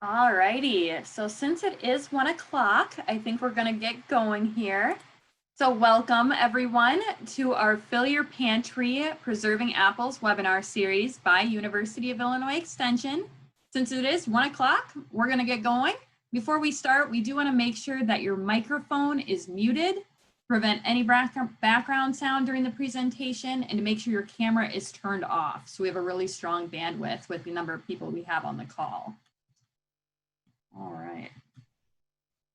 Alrighty, so since it is 1 o'clock, I think we're gonna get going here. So welcome everyone to our Fill Your Pantry Preserving Apples webinar series by University of Illinois Extension. Since it is 1 o'clock, we're gonna get going. Before we start, we do wanna make sure that your microphone is muted, prevent any background sound during the presentation, and to make sure your camera is turned off. So we have a really strong bandwidth with the number of people we have on the call. All right.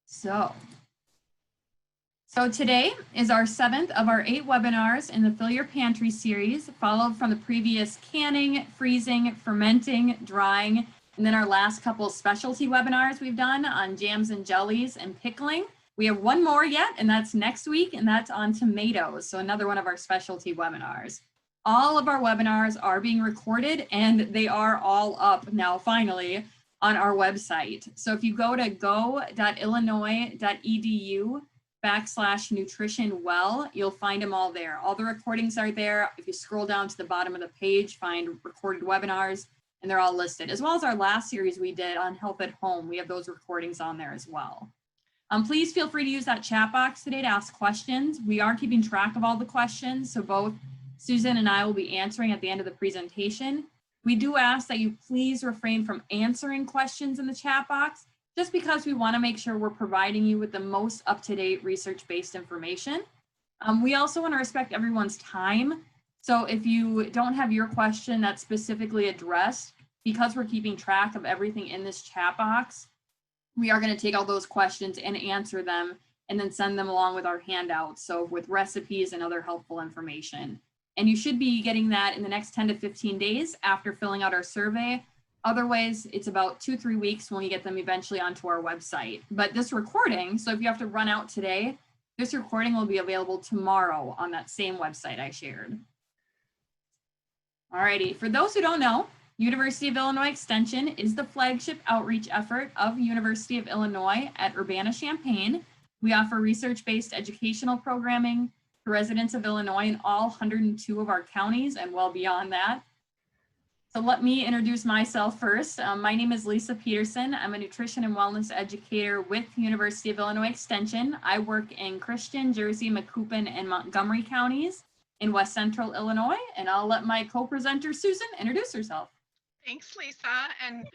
So today is our 7th of our 8 webinars in the Fill Your Pantry series, followed from the previous canning, freezing, fermenting, drying, and then our last couple specialty webinars we've done on jams and jellies and pickling. We have one more yet, and that's next week, and that's on tomatoes, so another one of our specialty webinars. All of our webinars are being recorded, and they are all up now, finally, on our website. So if you go to go.illinois.edu/nutritionwell, you'll find them all there. All the recordings are there. If you scroll down to the bottom of the page, find recorded webinars, and they're all listed, as well as our last series we did on health at home. We have those recordings on there as well. Please feel free to use that chat box today to ask questions. We are keeping track of all the questions, so both Susan and I will be answering at the end of the presentation. We do ask that you please refrain from answering questions in the chat box, just because we want to make sure we're providing you with the most up-to-date research-based information. We also want to respect everyone's time. So if you don't have your question that's specifically addressed, because we're keeping track of everything in this chat box, we are going to take all those questions and answer them and then send them along with our handouts. So with recipes and other helpful information. And you should be getting that in the next 10 to 15 days after filling out our survey. Otherwise, it's about 2-3 weeks when we get them eventually onto our website. But this recording, so if you have to run out today, this recording will be available tomorrow on that same website I shared. Alrighty, for those who don't know, University of Illinois Extension is the flagship outreach effort of University of Illinois at Urbana-Champaign. We offer research-based educational programming to residents of Illinois in all 102 of our counties and well beyond that. So let me introduce myself first. My name is Lisa Peterson. I'm a nutrition and wellness educator with University of Illinois Extension. I work in Christian, Jersey, Macoupin, and Montgomery counties in West Central Illinois, and I'll let my co-presenter Susan introduce herself. Thanks, Lisa, and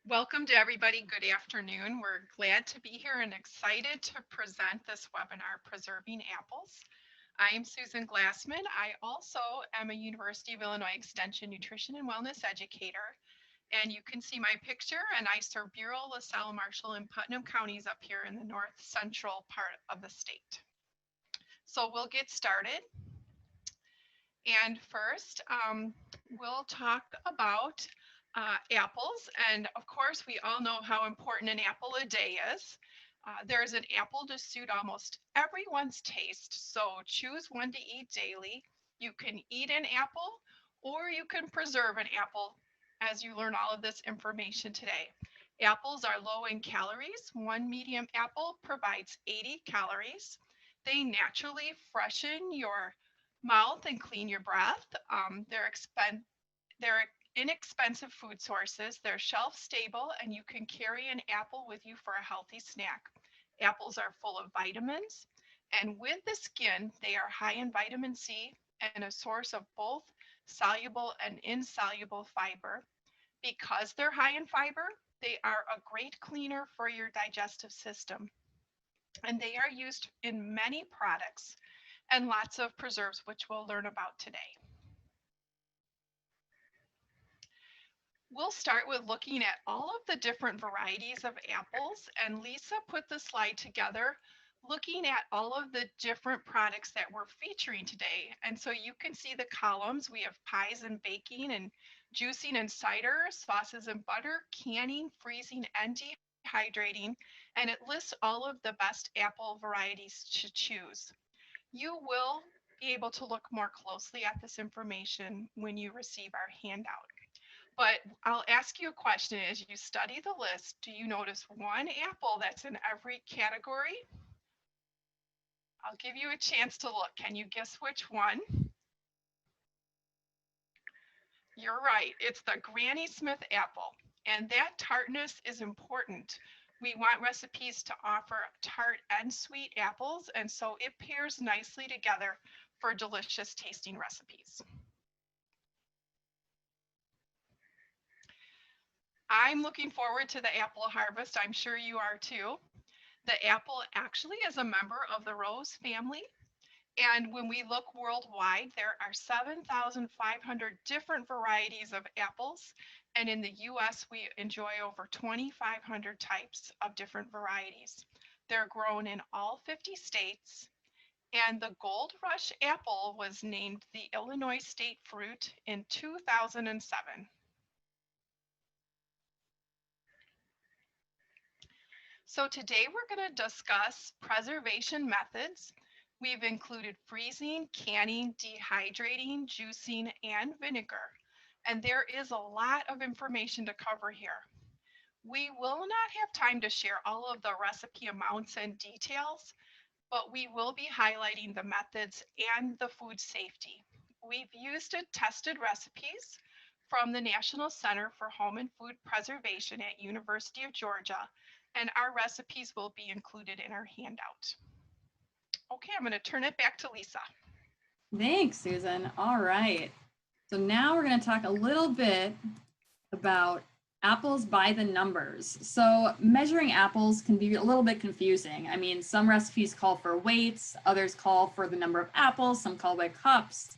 welcome to everybody. Good afternoon. We're glad to be here and excited to present this webinar, Preserving Apples. I am Susan Glassman. I also am a University of Illinois Extension nutrition and wellness educator, and you can see my picture, and I serve Bureau, LaSalle, Marshall, and Putnam counties up here in the north central part of the state. So we'll get started. And first, we'll talk about apples. And of course, we all know how important an apple a day is. There's an apple to suit almost everyone's taste. So choose one to eat daily. You can eat an apple or you can preserve an apple as you learn all of this information today. Apples are low in calories. One medium apple provides 80 calories. They naturally freshen your mouth and clean your breath. They're inexpensive food sources. They're shelf stable, and you can carry an apple with you for a healthy snack. Apples are full of vitamins, and with the skin, they are high in vitamin C and a source of both soluble and insoluble fiber. Because they're high in fiber, they are a great cleaner for your digestive system, and they are used in many products and lots of preserves, which we'll learn about today. We'll start with looking at all of the different varieties of apples, and Lisa put the slide together looking at all of the different products that we're featuring today. And so you can see the columns. We have pies and baking and juicing and cider, sauces and butter, canning, freezing, and dehydrating, and it lists all of the best apple varieties to choose. You will be able to look more closely at this information when you receive our handout. But I'll ask you a question. As you study the list, do you notice one apple that's in every category? I'll give you a chance to look. Can you guess which one? You're right. It's the Granny Smith apple. and that tartness is important. We want recipes to offer tart and sweet apples, and so it pairs nicely together for delicious tasting recipes. I'm looking forward to the apple harvest. I'm sure you are too. The apple actually is a member of the rose family. And when we look worldwide, there are 7,500 different varieties of apples. And in the US, we enjoy over 2,500 types of different varieties. They're grown in all 50 states. And the Gold Rush apple was named the Illinois state fruit in 2007. So today we're going to discuss preservation methods. We've included freezing, canning, dehydrating, juicing, and vinegar. And there is a lot of information to cover here. We will not have time to share all of the recipe amounts and details, but we will be highlighting the methods and the food safety. We've used tested recipes from the National Center for Home and Food Preservation at University of Georgia, and our recipes will be included in our handout. Okay, I'm going to turn it back to Lisa. Thanks, Susan. All right. So now we're going to talk a little bit about apples by the numbers. So measuring apples can be a little bit confusing. I mean, some recipes call for weights, others call for the number of apples, some call by cups.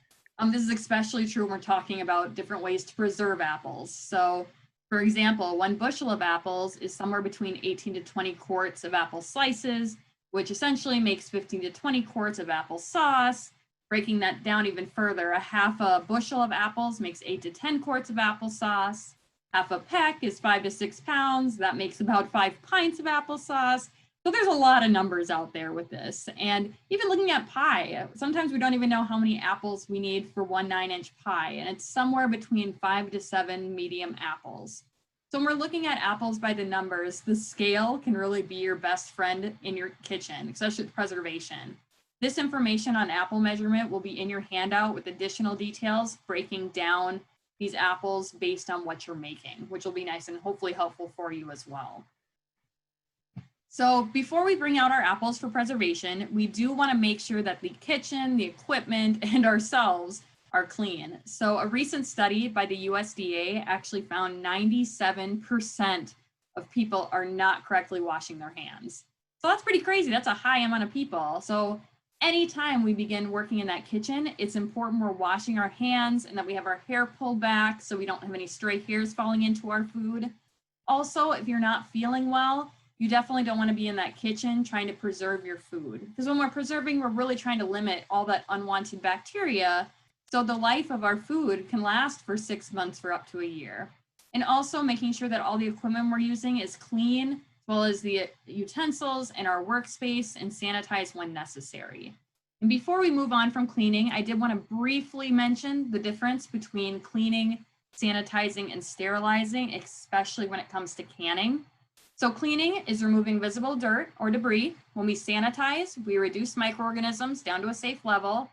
This is especially true when we're talking about different ways to preserve apples. So for example, 1 bushel of apples is somewhere between 18 to 20 quarts of apple slices, which essentially makes 15 to 20 quarts of applesauce. Breaking that down even further, a half a bushel of apples makes 8 to 10 quarts of applesauce. Half a peck is 5 to 6 pounds. That makes about 5 pints of applesauce. So there's a lot of numbers out there with this. And even looking at pie, sometimes we don't even know how many apples we need for 1 9-inch pie. And it's somewhere between 5 to 7 medium apples. So when we're looking at apples by the numbers, the scale can really be your best friend in your kitchen, especially with preservation. This information on apple measurement will be in your handout with additional details breaking down these apples based on what you're making, which will be nice and hopefully helpful for you as well. So before we bring out our apples for preservation, we do want to make sure that the kitchen, the equipment, and ourselves are clean. So a recent study by the USDA actually found 97% of people are not correctly washing their hands. So that's pretty crazy. That's a high amount of people. So anytime we begin working in that kitchen, it's important we're washing our hands and that we have our hair pulled back so we don't have any stray hairs falling into our food. Also, if you're not feeling well, you definitely don't want to be in that kitchen trying to preserve your food. Because when we're preserving, we're really trying to limit all that unwanted bacteria so the life of our food can last for 6 months for up to a year. And also making sure that all the equipment we're using is clean, as well as the utensils and our workspace, and sanitize when necessary. And before we move on from cleaning, I did want to briefly mention the difference between cleaning, sanitizing, and sterilizing, especially when it comes to canning. So cleaning is removing visible dirt or debris. When we sanitize, we reduce microorganisms down to a safe level.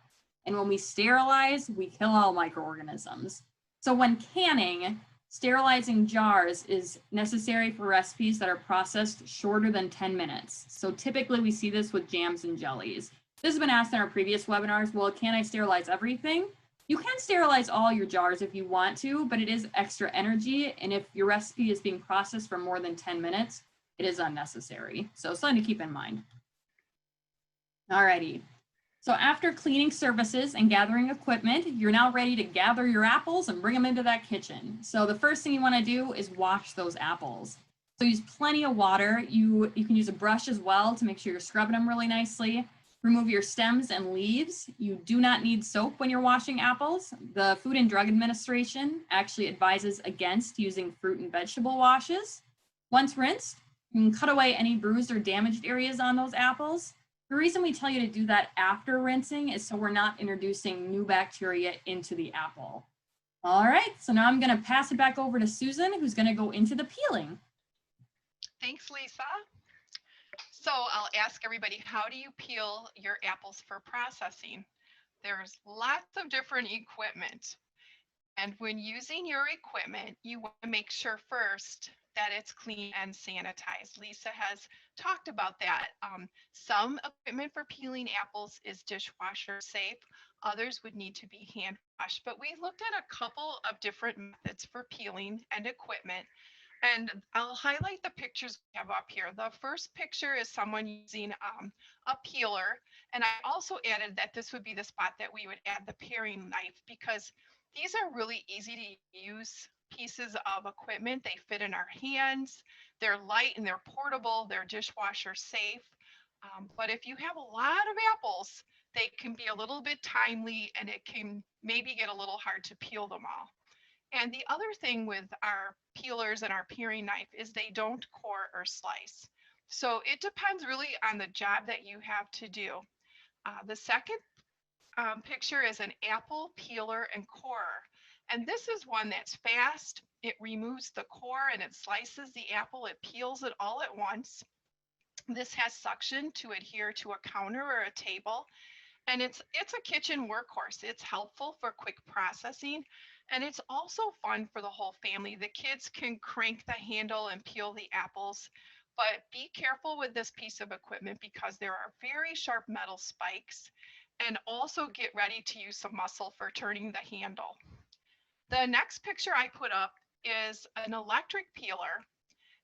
And when we sterilize, we kill all microorganisms. So when canning, sterilizing jars is necessary for recipes that are processed shorter than 10 minutes. So typically we see this with jams and jellies. This has been asked in our previous webinars. Well, can I sterilize everything? You can sterilize all your jars if you want to, but it is extra energy. And if your recipe is being processed for more than 10 minutes, it is unnecessary. So something to keep in mind. Alrighty. So after cleaning surfaces and gathering equipment, you're now ready to gather your apples and bring them into that kitchen. So the first thing you want to do is wash those apples. So use plenty of water. You can use a brush as well to make sure you're scrubbing them really nicely. Remove your stems and leaves. You do not need soap when you're washing apples. The Food and Drug Administration actually advises against using fruit and vegetable washes. Once rinsed, you can cut away any bruised or damaged areas on those apples. The reason we tell you to do that after rinsing is so we're not introducing new bacteria into the apple. All right, so now I'm going to pass it back over to Susan, who's going to go into the peeling. Thanks, Lisa. So I'll ask everybody, how do you peel your apples for processing? There's lots of different equipment. And when using your equipment, you want to make sure first that it's clean and sanitized. Lisa has talked about that. Some equipment for peeling apples is dishwasher safe. Others would need to be hand washed. But we looked at a couple of different methods for peeling and equipment. And I'll highlight the pictures we have up here. The first picture is someone using a peeler. And I also added that this would be the spot that we would add the paring knife because these are really easy to use pieces of equipment. They fit in our hands. They're light and they're portable. They're dishwasher safe. But if you have a lot of apples, they can be a little bit timely and it can maybe get a little hard to peel them all. And the other thing with our peelers and our paring knife is they don't core or slice. So it depends really on the job that you have to do. The second picture is an apple peeler and corer. And this is one that's fast. It removes the core and it slices the apple. It peels it all at once. This has suction to adhere to a counter or a table. And it's a kitchen workhorse. It's helpful for quick processing, and it's also fun for the whole family. The kids can crank the handle and peel the apples, but be careful with this piece of equipment because there are very sharp metal spikes, and also get ready to use some muscle for turning the handle. The next picture I put up is an electric peeler,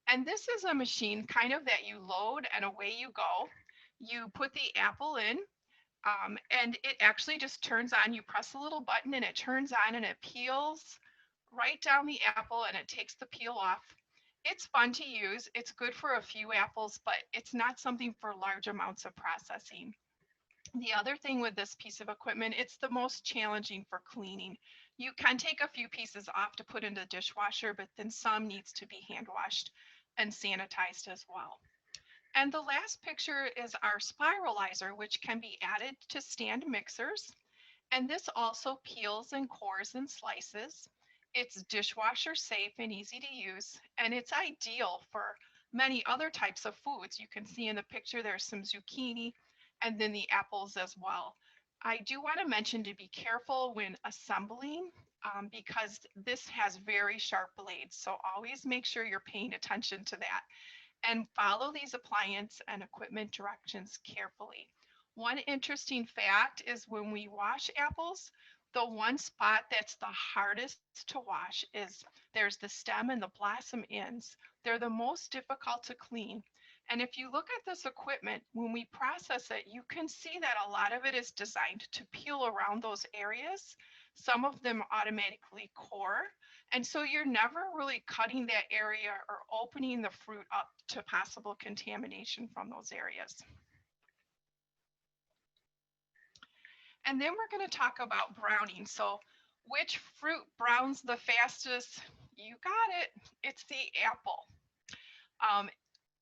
and this is a machine kind of that you load and away you go. You put the apple in, and it actually just turns on. You press a little button and it turns on and it peels right down the apple and it takes the peel off. It's fun to use. It's good for a few apples, but it's not something for large amounts of processing. The other thing with this piece of equipment, it's the most challenging for cleaning. You can take a few pieces off to put in the dishwasher, but then some needs to be hand washed and sanitized as well. And the last picture is our spiralizer, which can be added to stand mixers. And this also peels and cores and slices. It's dishwasher safe and easy to use, and it's ideal for many other types of foods. You can see in the picture there's some zucchini and then the apples as well. I do want to mention to be careful when assembling because this has very sharp blades. So always make sure you're paying attention to that and follow these appliance and equipment directions carefully. One interesting fact is when we wash apples, the one spot that's the hardest to wash is there's the stem and the blossom ends. They're the most difficult to clean. And if you look at this equipment, when we process it, you can see that a lot of it is designed to peel around those areas. Some of them automatically core, and so you're never really cutting that area or opening the fruit up to possible contamination from those areas. And then we're going to talk about browning. So which fruit browns the fastest? You got it. It's the apple. Um,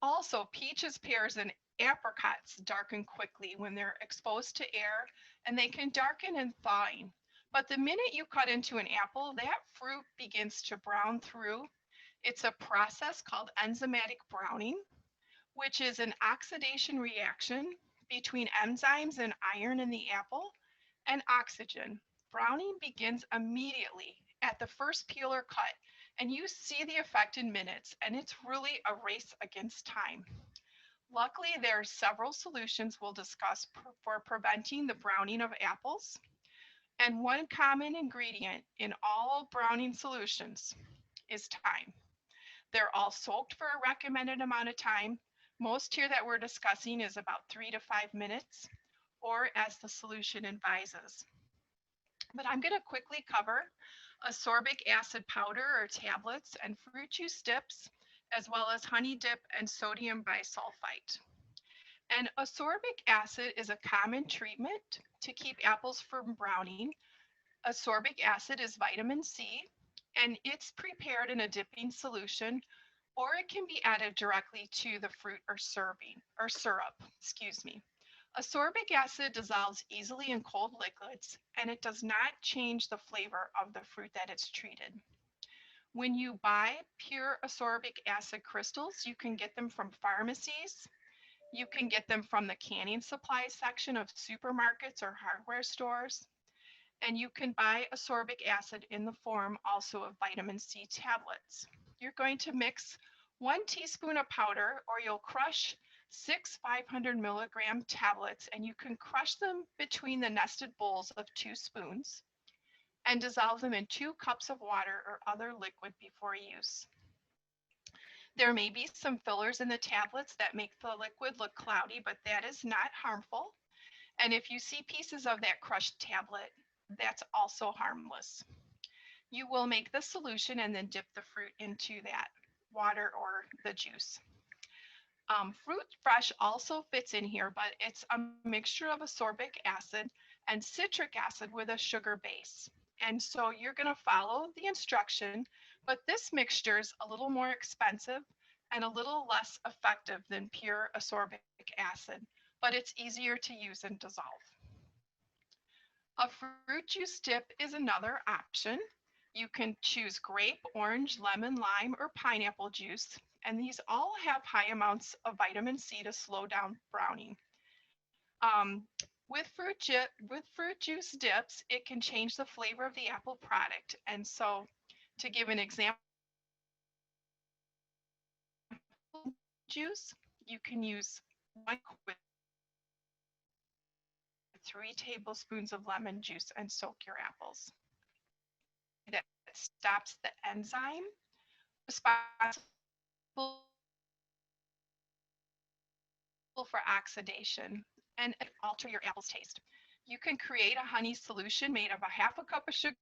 Also, peaches, pears, and apricots darken quickly when they're exposed to air, and they can darken in thawing. But the minute you cut into an apple, that fruit begins to brown through. It's a process called enzymatic browning, which is an oxidation reaction between enzymes and iron in the apple and oxygen. Browning begins immediately at the first peel or cut, and you see the effect in minutes, and it's really a race against time. Luckily, there are several solutions we'll discuss for preventing the browning of apples. And one common ingredient in all browning solutions is time. They're all soaked for a recommended amount of time. Most here that we're discussing is about 3 to 5 minutes, or as the solution advises. But I'm going to quickly cover ascorbic acid powder or tablets and fruit juice dips, as well as honey dip and sodium bisulfite. And ascorbic acid is a common treatment to keep apples from browning. Ascorbic acid is vitamin C, and it's prepared in a dipping solution, or it can be added directly to the fruit or syrup, excuse me. Ascorbic acid dissolves easily in cold liquids, and it does not change the flavor of the fruit that it's treated. When you buy pure ascorbic acid crystals, you can get them from pharmacies. You can get them from the canning supply section of supermarkets or hardware stores. And you can buy ascorbic acid in the form also of vitamin C tablets. You're going to mix 1 teaspoon of powder, or you'll crush 6 500 milligram tablets, and you can crush them between the nested bowls of 2 spoons and dissolve them in 2 cups of water or other liquid before use. There may be some fillers in the tablets that make the liquid look cloudy, but that is not harmful. And if you see pieces of that crushed tablet, that's also harmless. You will make the solution and then dip the fruit into that water or the juice. Fruit fresh also fits in here, but it's a mixture of ascorbic acid and citric acid with a sugar base. And so you're going to follow the instruction, but this mixture is a little more expensive and a little less effective than pure ascorbic acid, but it's easier to use and dissolve. A fruit juice dip is another option. You can choose grape, orange, lemon, lime, or pineapple juice, and these all have high amounts of vitamin C to slow down browning. With fruit juice dips, it can change the flavor of the apple product. And so, to give an example, juice, you can use 1 with 3 tablespoons of lemon juice and soak your apples. That stops the enzyme responsible for oxidation and alter your apple's taste. You can create a honey solution made of a half a cup of sugar,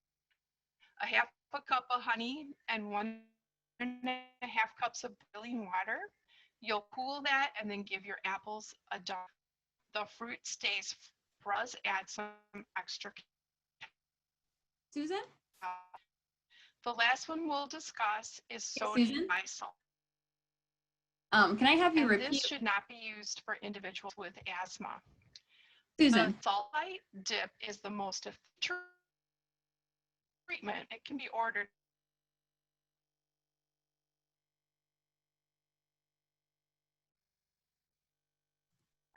a half a cup of honey, and 1.5 cups of boiling water. You'll cool that and then give your apples a dunk. The fruit stays fresh, add some extra. Susan? The last one we'll discuss is Yes, sodium Susan? bisalt. Can I have you And repeat? this should not be used for individuals with asthma. Susan. The sulfite dip is the most effective treatment. It can be ordered.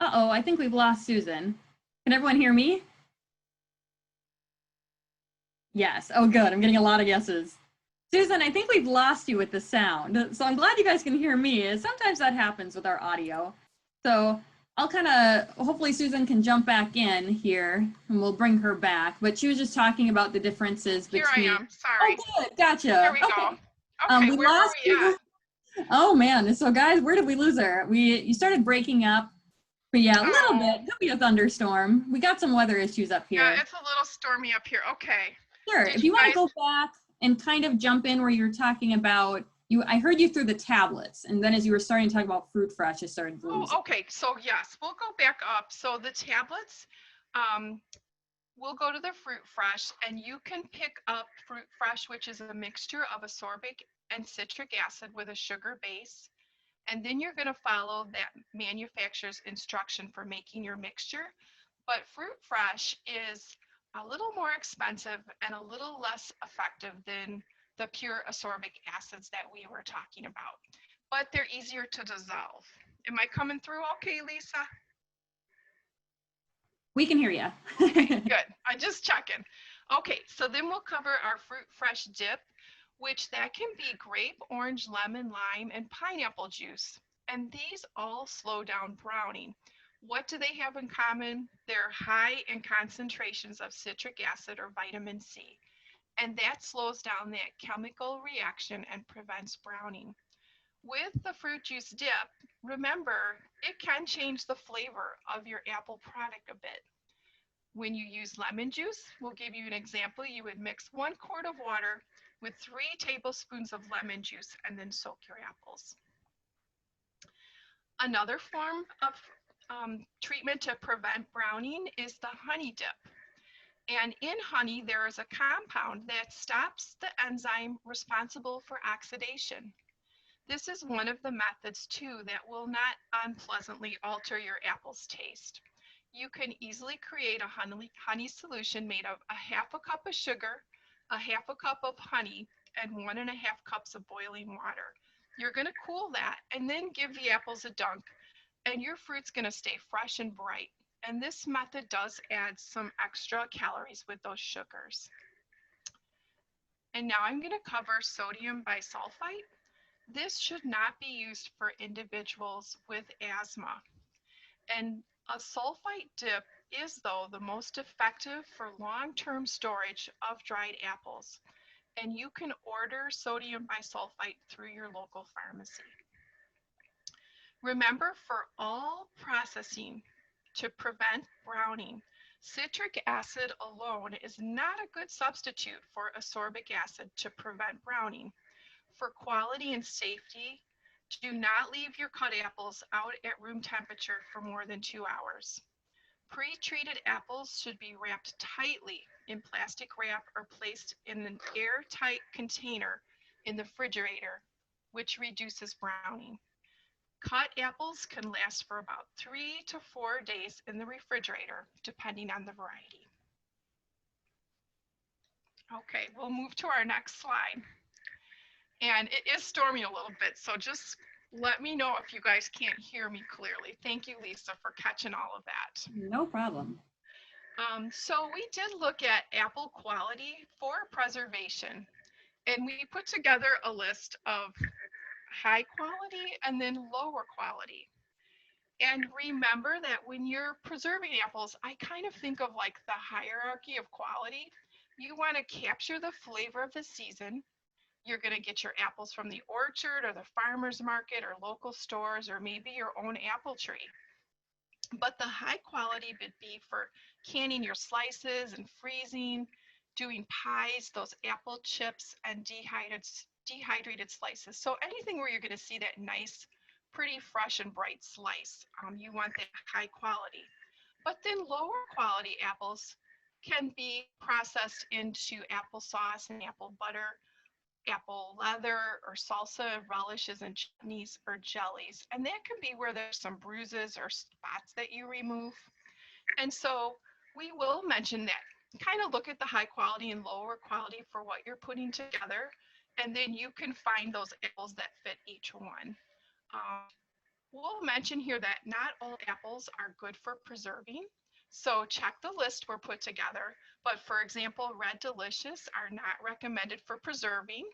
Uh-oh, I think we've lost Susan. Can everyone hear me? Yes. Oh, good. I'm getting a lot of yeses. Susan, I think we've lost you with the sound. So I'm glad you guys can hear me. Sometimes that happens with our audio. So I'll kind of, hopefully Susan can jump back in here and we'll bring her back. But she was just talking about the differences between. Here I am. Sorry. Oh, good. Gotcha. Here we Okay. go. Okay, We where were lost we you. at? Oh man. So guys, where did we lose her? You started breaking up. But yeah, a little bit. Could be a thunderstorm. We got some weather issues up here. Yeah, it's a little stormy up here. Okay. Sure. If you want to go back and kind of jump in where you're talking about, I heard you through the tablets, and then as you were starting to talk about fruit fresh, it started losing. Oh, okay. So yes, we'll go back up. So the tablets, we'll go to the fruit fresh, and you can pick up fruit fresh, which is a mixture of ascorbic and citric acid with a sugar base. And then you're going to follow that manufacturer's instruction for making your mixture. But fruit fresh is a little more expensive and a little less effective than the pure ascorbic acids that we were talking about. But they're easier to dissolve. Am I coming through okay, Lisa? We can hear you. Okay, good. I'm just checking. Okay, so then we'll cover our fruit fresh dip, which that can be grape, orange, lemon, lime, and pineapple juice. And these all slow down browning. What do they have in common? They're high in concentrations of citric acid or vitamin C. And that slows down that chemical reaction and prevents browning. With the fruit juice dip, remember, it can change the flavor of your apple product a bit. When you use lemon juice, we'll give you an example. You would mix 1 quart of water with 3 tablespoons of lemon juice and then soak your apples. Another form of treatment to prevent browning is the honey dip. And in honey, there is a compound that stops the enzyme responsible for oxidation. This is one of the methods too that will not unpleasantly alter your apple's taste. You can easily create a honey solution made of a half a cup of sugar, a half a cup of honey, and 1.5 cups of boiling water. You're going to cool that and then give the apples a dunk, and your fruit's going to stay fresh and bright. And this method does add some extra calories with those sugars. And now I'm going to cover sodium bisulfite. This should not be used for individuals with asthma. And a sulfite dip is, though, the most effective for long-term storage of dried apples. And you can order sodium bisulfite through your local pharmacy. Remember, for all processing to prevent browning, citric acid alone is not a good substitute for ascorbic acid to prevent browning. For quality and safety, do not leave your cut apples out at room temperature for more than 2 hours. Pre-treated apples should be wrapped tightly in plastic wrap or placed in an airtight container in the refrigerator, which reduces browning. Cut apples can last for about 3 to 4 days in the refrigerator, depending on the variety. Okay, we'll move to our next slide. And it is storming a little bit, so just let me know if you guys can't hear me clearly. Thank you, Lisa, for catching all of that. No problem. So we did look at apple quality for preservation, and we put together a list of high quality and then lower quality. And remember that when you're preserving apples, I kind of think of like the hierarchy of quality. You want to capture the flavor of the season. You're going to get your apples from the orchard or the farmer's market or local stores or maybe your own apple tree. But the high quality would be for canning your slices and freezing, doing pies, those apple chips, and dehydrated slices. So anything where you're going to see that nice, pretty fresh and bright slice, you want that high quality. But then lower quality apples can be processed into applesauce and apple butter, apple leather or salsa relishes and chutneys or jellies. And that can be where there's some bruises or spots that you remove. And so we will mention that. Kind of look at the high quality and lower quality for what you're putting together. And then you can find those apples that fit each one. We'll mention here that not all apples are good for preserving. So check the list we're put together. But for example, Red Delicious are not recommended for preserving.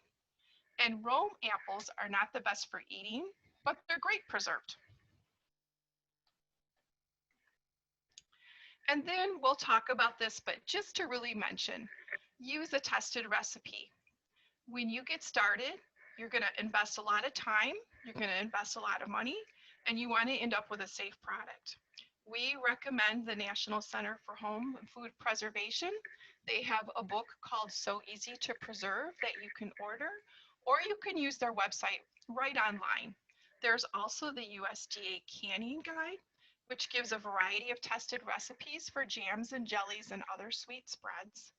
And Rome apples are not the best for eating, but they're great preserved. And then we'll talk about this, but just to really mention, use a tested recipe. When you get started, you're going to invest a lot of time, you're going to invest a lot of money, and you want to end up with a safe product. We recommend the National Center for Home and Food Preservation. They have a book called So Easy to Preserve that you can order, or you can use their website right online. There's also the USDA Canning Guide, which gives a variety of tested recipes for jams and jellies and other sweet spreads.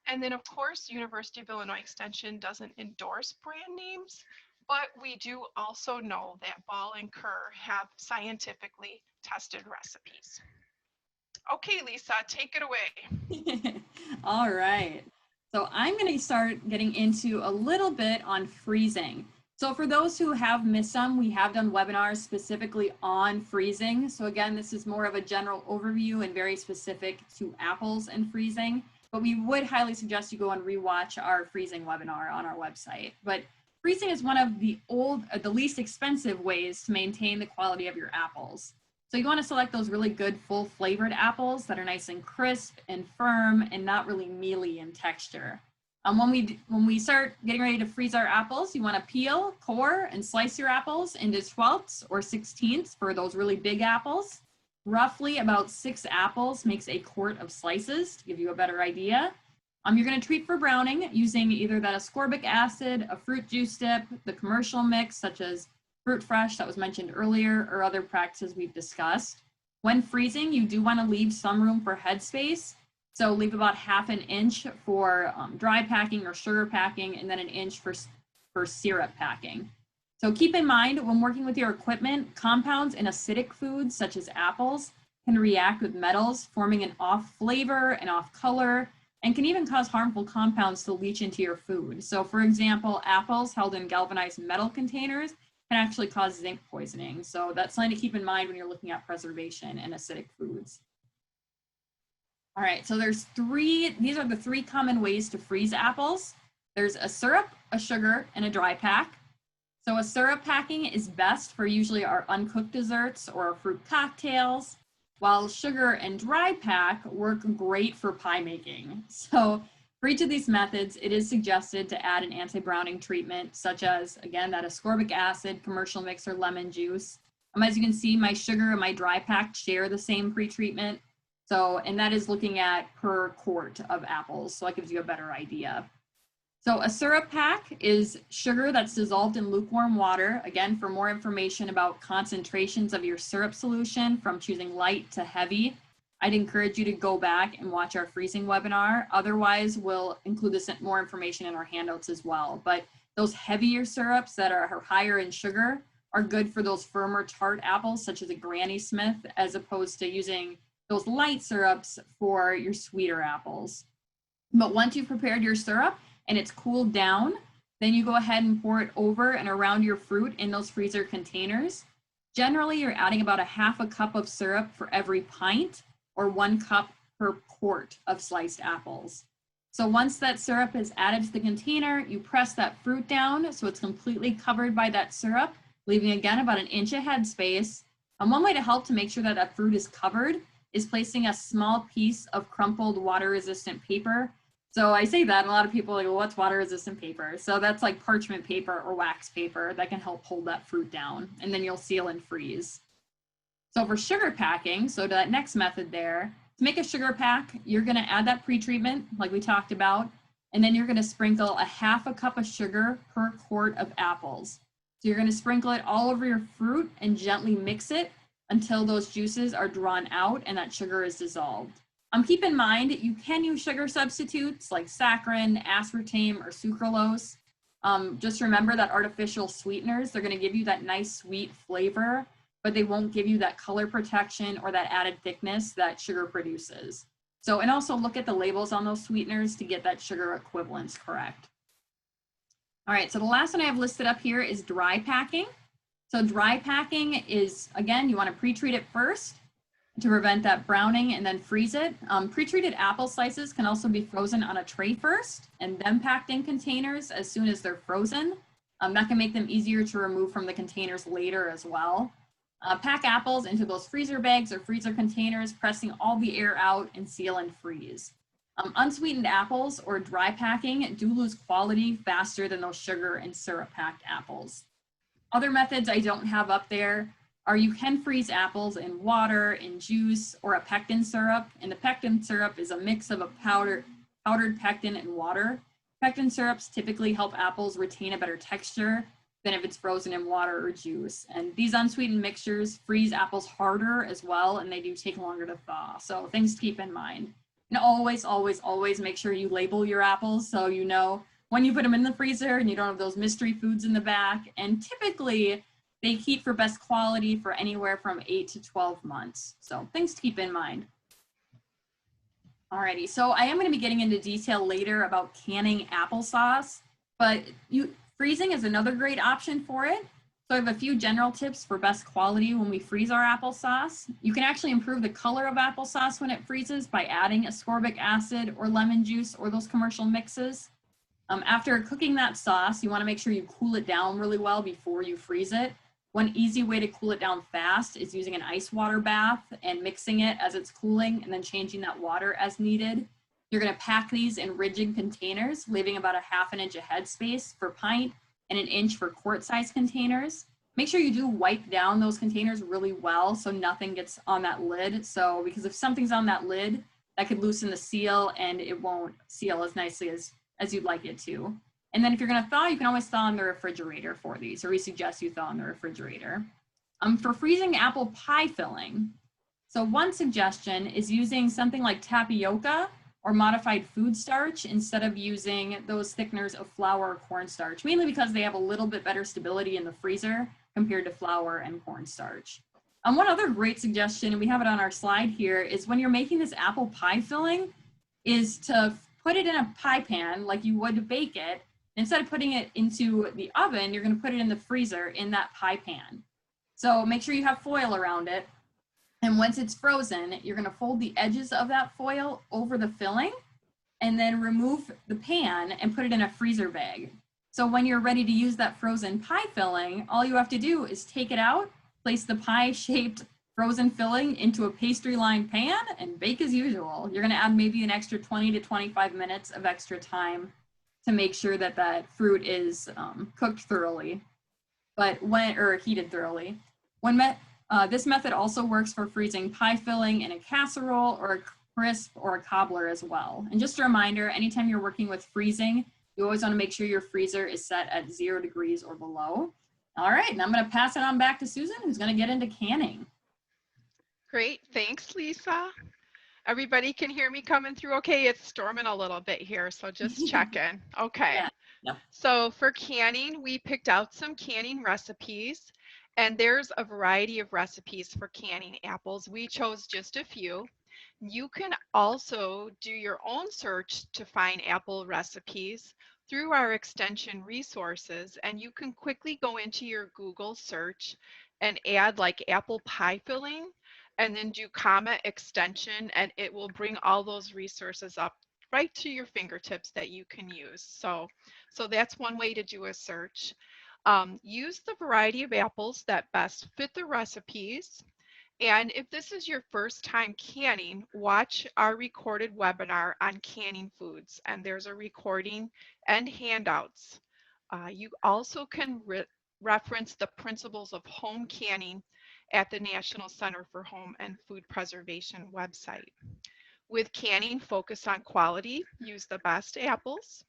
And then, of course, University of Illinois Extension doesn't endorse brand names, but we do also know that Ball and Kerr have scientifically tested recipes. Okay, Lisa, take it away. All right. So I'm going to start getting into a little bit on freezing. So for those who have missed some, we have done webinars specifically on freezing. So again, this is more of a general overview and very specific to apples and freezing. But we would highly suggest you go and rewatch our freezing webinar on our website. But freezing is one of the least expensive ways to maintain the quality of your apples. So you want to select those really good full flavored apples that are nice and crisp and firm and not really mealy in texture. When we start getting ready to freeze our apples, you want to peel, core, and slice your apples into 12ths or 16ths for those really big apples. Roughly about 6 apples makes a quart of slices, to give you a better idea. You're going to treat for browning using either that ascorbic acid, a fruit juice dip, the commercial mix such as Fruit Fresh that was mentioned earlier, or other practices we've discussed. When freezing, you do want to leave some room for headspace. So leave about 1/2 inch for dry packing or sugar packing, and then 1 inch for syrup packing. So keep in mind when working with your equipment, compounds in acidic foods such as apples can react with metals, forming an off flavor and off color, and can even cause harmful compounds to leach into your food. So for example, apples held in galvanized metal containers can actually cause zinc poisoning. So that's something to keep in mind when you're looking at preservation and acidic foods. All right, so these are the three common ways to freeze apples. There's a syrup, a sugar, and a dry pack. So a syrup packing is best for usually our uncooked desserts or our fruit cocktails, while sugar and dry pack work great for pie making. So for each of these methods, it is suggested to add an anti-browning treatment, such as, again, that ascorbic acid, commercial mix, or lemon juice. As you can see, my sugar and my dry pack share the same pre-treatment. So, and that is looking at per quart of apples. So that gives you a better idea. So a syrup pack is sugar that's dissolved in lukewarm water. Again, for more information about concentrations of your syrup solution from choosing light to heavy, I'd encourage you to go back and watch our freezing webinar. Otherwise, we'll include this more information in our handouts as well. But those heavier syrups that are higher in sugar are good for those firmer tart apples, such as a Granny Smith, as opposed to using those light syrups for your sweeter apples. But once you've prepared your syrup and it's cooled down, then you go ahead and pour it over and around your fruit in those freezer containers. Generally, you're adding about a half a cup of syrup for every pint or 1 cup per quart of sliced apples. So once that syrup is added to the container, you press that fruit down so it's completely covered by that syrup, leaving again about an inch of headspace. And one way to help to make sure that that fruit is covered is placing a small piece of crumpled water-resistant paper. So I say that, and a lot of people are like, well, what's water-resistant paper? So that's like parchment paper or wax paper that can help hold that fruit down, and then you'll seal and freeze. So for sugar packing, so to that next method there, to make a sugar pack, you're gonna add that pre-treatment like we talked about, and then you're gonna sprinkle a half a cup of sugar per quart of apples. So you're gonna sprinkle it all over your fruit and gently mix it until those juices are drawn out and that sugar is dissolved. Keep in mind, you can use sugar substitutes like saccharin, aspartame, or sucralose. Just remember that artificial sweeteners, they're gonna give you that nice sweet flavor, but they won't give you that color protection or that added thickness that sugar produces. So, and also look at the labels on those sweeteners to get that sugar equivalence correct. All right, so the last one I have listed up here is dry packing. So dry packing is, again, you want to pre-treat it first to prevent that browning and then freeze it. Pre-treated apple slices can also be frozen on a tray first and then packed in containers as soon as they're frozen. That can make them easier to remove from the containers later as well. Pack apples into those freezer bags or freezer containers, pressing all the air out, and seal and freeze. Unsweetened apples or dry packing do lose quality faster than those sugar and syrup packed apples. Other methods I don't have up there are you can freeze apples in water, in juice, or a pectin syrup. And the pectin syrup is a mix of a powdered pectin and water. Pectin syrups typically help apples retain a better texture than if it's frozen in water or juice. And these unsweetened mixtures freeze apples harder as well, and they do take longer to thaw. So things to keep in mind. And always, always, always make sure you label your apples so you know when you put them in the freezer and you don't have those mystery foods in the back. And typically they keep for best quality for anywhere from 8 to 12 months. So things to keep in mind. Alrighty, so I am going to be getting into detail later about canning applesauce, but freezing is another great option for it. So I have a few general tips for best quality when we freeze our applesauce. You can actually improve the color of applesauce when it freezes by adding ascorbic acid or lemon juice or those commercial mixes. After cooking that sauce, you want to make sure you cool it down really well before you freeze it. One easy way to cool it down fast is using an ice water bath and mixing it as it's cooling and then changing that water as needed. You're going to pack these in rigid containers, leaving about a ½ inch of headspace for pint and an inch for quart-sized containers. Make sure you do wipe down those containers really well so nothing gets on that lid. So, because if something's on that lid, that could loosen the seal and it won't seal as nicely as you'd like it to. And then if you're going to thaw, you can always thaw in the refrigerator for these, or we suggest you thaw in the refrigerator. For freezing apple pie filling, so one suggestion is using something like tapioca or modified food starch instead of using those thickeners of flour or cornstarch, mainly because they have a little bit better stability in the freezer compared to flour and cornstarch. One other great suggestion, and we have it on our slide here, is when you're making this apple pie filling, is to put it in a pie pan like you would to bake it. Instead of putting it into the oven, you're going to put it in the freezer in that pie pan. So make sure you have foil around it. And once it's frozen, you're gonna fold the edges of that foil over the filling and then remove the pan and put it in a freezer bag. So when you're ready to use that frozen pie filling, all you have to do is take it out, place the pie-shaped frozen filling into a pastry-lined pan, and bake as usual. You're gonna add maybe an extra 20 to 25 minutes of extra time to make sure that that fruit is cooked thoroughly, or heated thoroughly. This method also works for freezing pie filling in a casserole or a crisp or a cobbler as well. And just a reminder, anytime you're working with freezing, you always want to make sure your freezer is set at 0 degrees or below. All right, and I'm going to pass it on back to Susan, who's going to get into canning. Great, thanks, Lisa. Everybody can hear me coming through okay? It's storming a little bit here, so just checking. Okay. Yeah. Yep. So for canning, we picked out some canning recipes, and there's a variety of recipes for canning apples. We chose just a few. You can also do your own search to find apple recipes through our extension resources, and you can quickly go into your Google search and add like apple pie filling, and then do comma extension, and it will bring all those resources up right to your fingertips that you can use. So that's one way to do a search. Use the variety of apples that best fit the recipes. And if this is your first time canning, watch our recorded webinar on canning foods, and there's a recording and handouts. You also can reference the principles of home canning at the National Center for Home and Food Preservation website. With canning, focus on quality, use the best apples,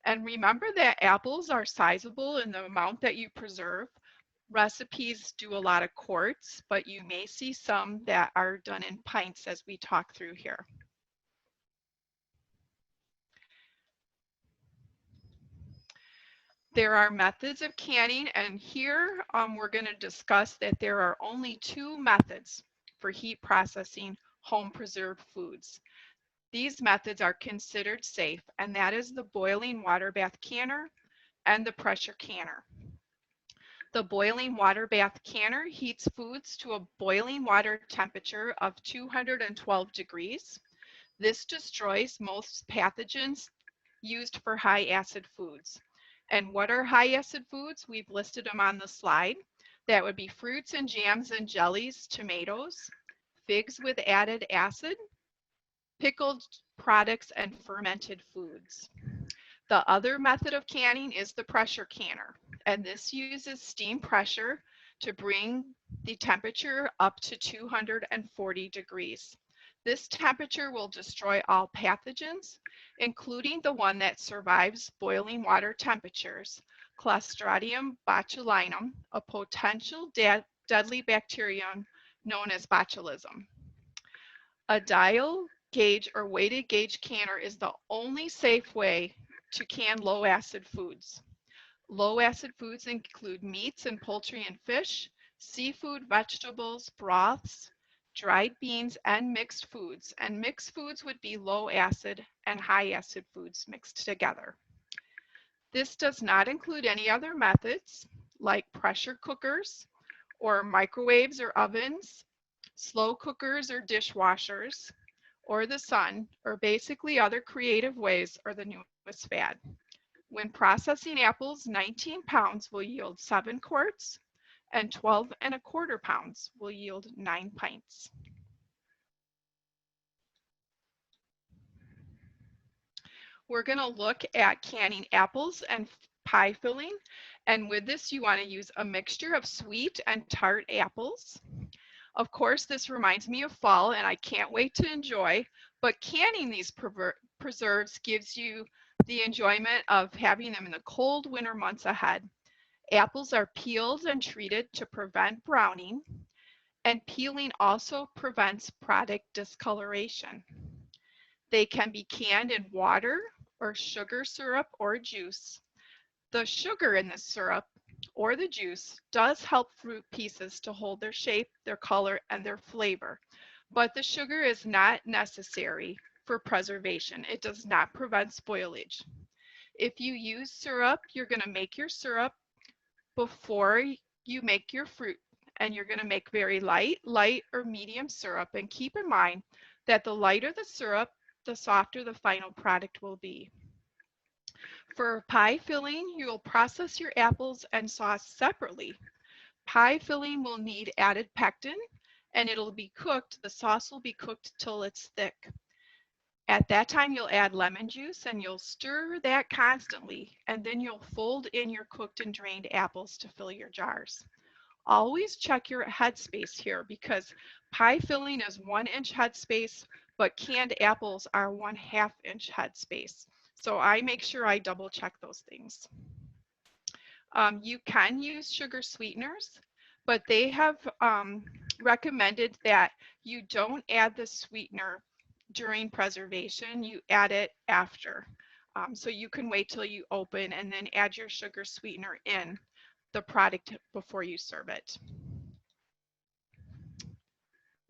and remember that apples are sizable in the amount that you preserve. Recipes do a lot of quarts, but you may see some that are done in pints as we talk through here. There are methods of canning, and here we're going to discuss that there are only 2 methods for heat processing home preserved foods. These methods are considered safe, and that is the boiling water bath canner and the pressure canner. The boiling water bath canner heats foods to a boiling water temperature of 212 degrees. This destroys most pathogens used for high acid foods. And what are high acid foods? We've listed them on the slide. That would be fruits and jams and jellies, tomatoes, figs with added acid, pickled products, and fermented foods. The other method of canning is the pressure canner, and this uses steam pressure to bring the temperature up to 240 degrees. This temperature will destroy all pathogens, including the one that survives boiling water temperatures, Clostridium botulinum, a potential deadly bacterium known as botulism. A dial gauge or weighted gauge canner is the only safe way to can low acid foods. Low acid foods include meats and poultry and fish, seafood, vegetables, broths, dried beans, and mixed foods. And mixed foods would be low acid and high acid foods mixed together. This does not include any other methods like pressure cookers or microwaves or ovens, slow cookers or dishwashers, or the sun, or basically other creative ways are the newest fad. When processing apples, 19 pounds will yield 7 quarts, and 12¼ pounds will yield 9 pints. We're going to look at canning apples and pie filling, and with this you want to use a mixture of sweet and tart apples. Of course, this reminds me of fall, and I can't wait to enjoy, but canning these preserves gives you the enjoyment of having them in the cold winter months ahead. Apples are peeled and treated to prevent browning, and peeling also prevents product discoloration. They can be canned in water or sugar syrup or juice. The sugar in the syrup or the juice does help fruit pieces to hold their shape, their color, and their flavor, but the sugar is not necessary for preservation. It does not prevent spoilage. If you use syrup, you're going to make your syrup before you make your fruit, and you're going to make very light or medium syrup. And keep in mind that the lighter the syrup, the softer the final product will be. For pie filling, you will process your apples and sauce separately. Pie filling will need added pectin, and it'll be cooked. The sauce will be cooked till it's thick. At that time, you'll add lemon juice and you'll stir that constantly, and then you'll fold in your cooked and drained apples to fill your jars. Always check your headspace here because pie filling is 1-inch headspace, but canned apples are 1/2-inch headspace. So I make sure I double check those things. You can use sugar sweeteners, but they have recommended that you don't add the sweetener during preservation, you add it after. So you can wait till you open and then add your sugar sweetener in the product before you serve it.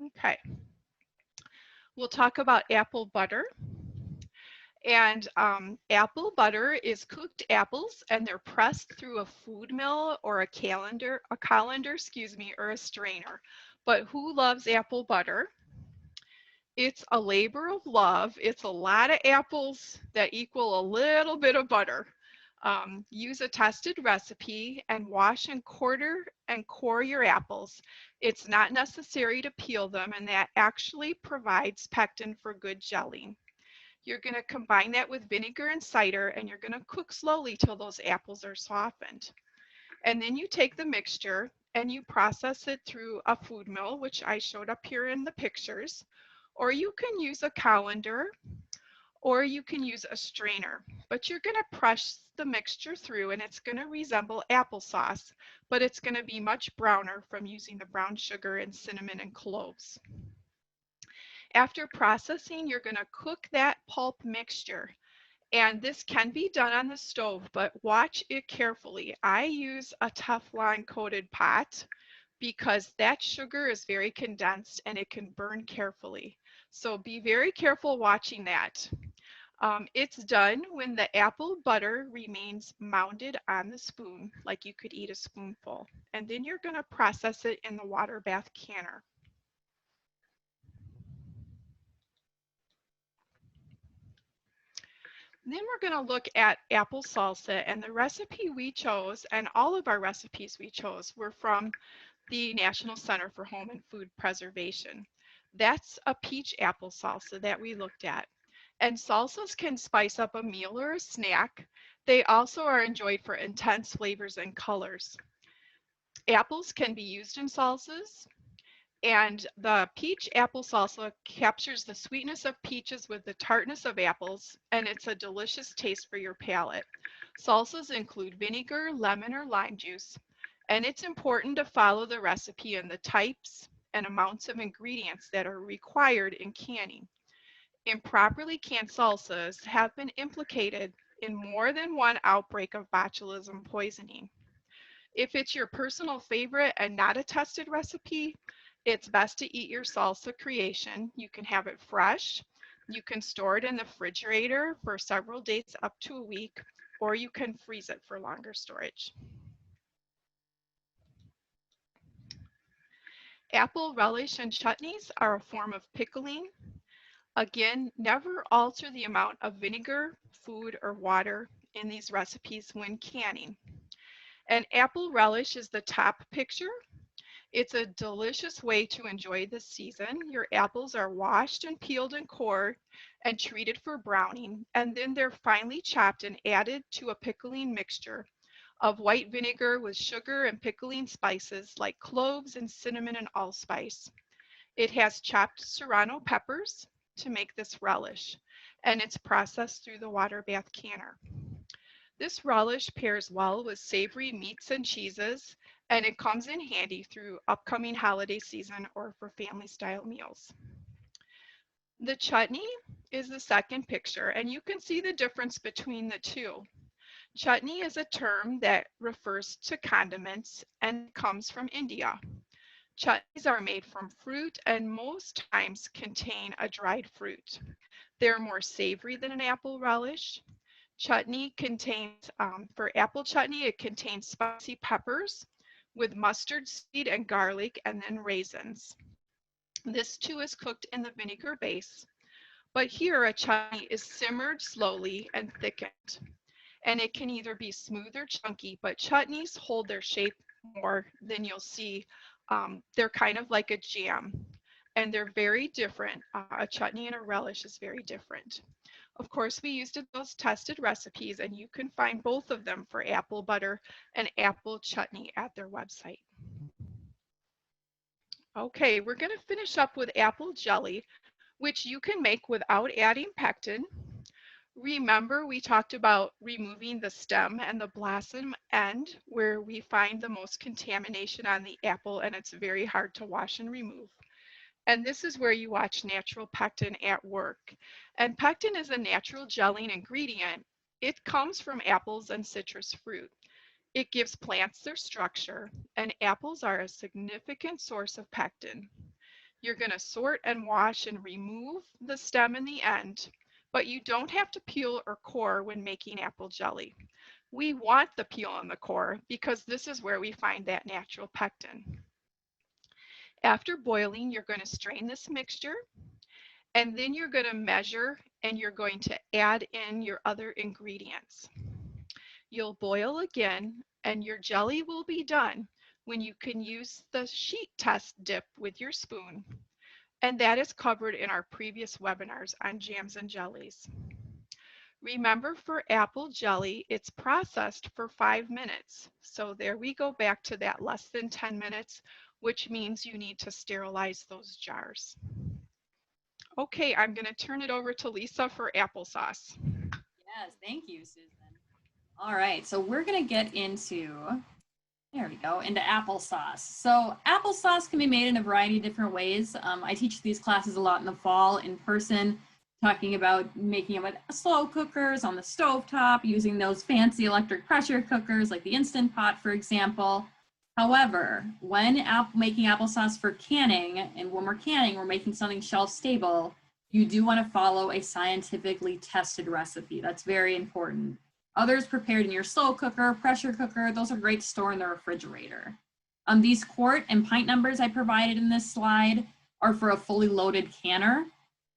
Okay, we'll talk about apple butter. And apple butter is cooked apples, and they're pressed through a food mill or a colander, or a strainer. But who loves apple butter? It's a labor of love. It's a lot of apples that equal a little bit of butter. Use a tested recipe and wash and core your apples. It's not necessary to peel them, and that actually provides pectin for good gelling. You're going to combine that with vinegar and cider, and you're going to cook slowly till those apples are softened. And then you take the mixture and you process it through a food mill, which I showed up here in the pictures, or you can use a colander, or you can use a strainer. But you're going to press the mixture through, and it's going to resemble applesauce, but it's going to be much browner from using the brown sugar and cinnamon and cloves. After processing, you're going to cook that pulp mixture. And this can be done on the stove, but watch it carefully. I use a Teflon coated pot because that sugar is very condensed and it can burn carefully. So be very careful watching that. It's done when the apple butter remains mounded on the spoon, like you could eat a spoonful. And then you're going to process it in the water bath canner. Then we're going to look at apple salsa, and the recipe we chose, and all of our recipes we chose, were from the National Center for Home and Food Preservation. That's a peach apple salsa that we looked at. And salsas can spice up a meal or a snack. They also are enjoyed for intense flavors and colors. Apples can be used in salsas. And the peach apple salsa captures the sweetness of peaches with the tartness of apples, and it's a delicious taste for your palate. Salsas include vinegar, lemon, or lime juice, and it's important to follow the recipe and the types and amounts of ingredients that are required in canning. Improperly canned salsas have been implicated in more than one outbreak of botulism poisoning. If it's your personal favorite and not a tested recipe, it's best to eat your salsa creation. You can have it fresh. You can store it in the refrigerator for several days up to a week, or you can freeze it for longer storage. Apple relish and chutneys are a form of pickling. Again, never alter the amount of vinegar, food, or water in these recipes when canning. And apple relish is the top picture. It's a delicious way to enjoy this season. Your apples are washed and peeled and cored and treated for browning, and then they're finely chopped and added to a pickling mixture of white vinegar with sugar and pickling spices like cloves and cinnamon and allspice. It has chopped serrano peppers to make this relish, and it's processed through the water bath canner. This relish pairs well with savory meats and cheeses, and it comes in handy through upcoming holiday season or for family style meals. The chutney is the second picture, and you can see the difference between the two. Chutney is a term that refers to condiments and comes from India. Chutneys are made from fruit and most times contain a dried fruit. They're more savory than an apple relish. Chutney contains, for apple chutney, it contains spicy peppers with mustard seed and garlic and then raisins. This too is cooked in the vinegar base, but here a chutney is simmered slowly and thickened. And it can either be smooth or chunky, but chutneys hold their shape more than you'll see. They're kind of like a jam, and they're very different. A chutney and a relish is very different. Of course, we used those tested recipes, and you can find both of them for apple butter and apple chutney at their website. Okay, we're going to finish up with apple jelly, which you can make without adding pectin. Remember, we talked about removing the stem and the blossom end where we find the most contamination on the apple, and it's very hard to wash and remove. And this is where you watch natural pectin at work. And pectin is a natural gelling ingredient. It comes from apples and citrus fruit. It gives plants their structure, and apples are a significant source of pectin. You're going to sort and wash and remove the stem and the end, but you don't have to peel or core when making apple jelly. We want the peel and the core because this is where we find that natural pectin. After boiling, you're going to strain this mixture, and then you're going to measure and you're going to add in your other ingredients. You'll boil again, and your jelly will be done when you can use the sheet test dip with your spoon. And that is covered in our previous webinars on jams and jellies. Remember, for apple jelly, it's processed for 5 minutes. So there we go back to that less than 10 minutes, which means you need to sterilize those jars. Okay, I'm going to turn it over to Lisa for applesauce. Yes, thank you, Susan. All right, so we're going to get into, there we go, into applesauce. So applesauce can be made in a variety of different ways. I teach these classes a lot in the fall in person, talking about making it with slow cookers on the stovetop, using those fancy electric pressure cookers like the Instant Pot, for example. However, when making applesauce for canning, and when we're canning, we're making something shelf stable, you do want to follow a scientifically tested recipe. That's very important. Others prepared in your slow cooker, pressure cooker, those are great to store in the refrigerator. These quart and pint numbers I provided in this slide are for a fully loaded canner.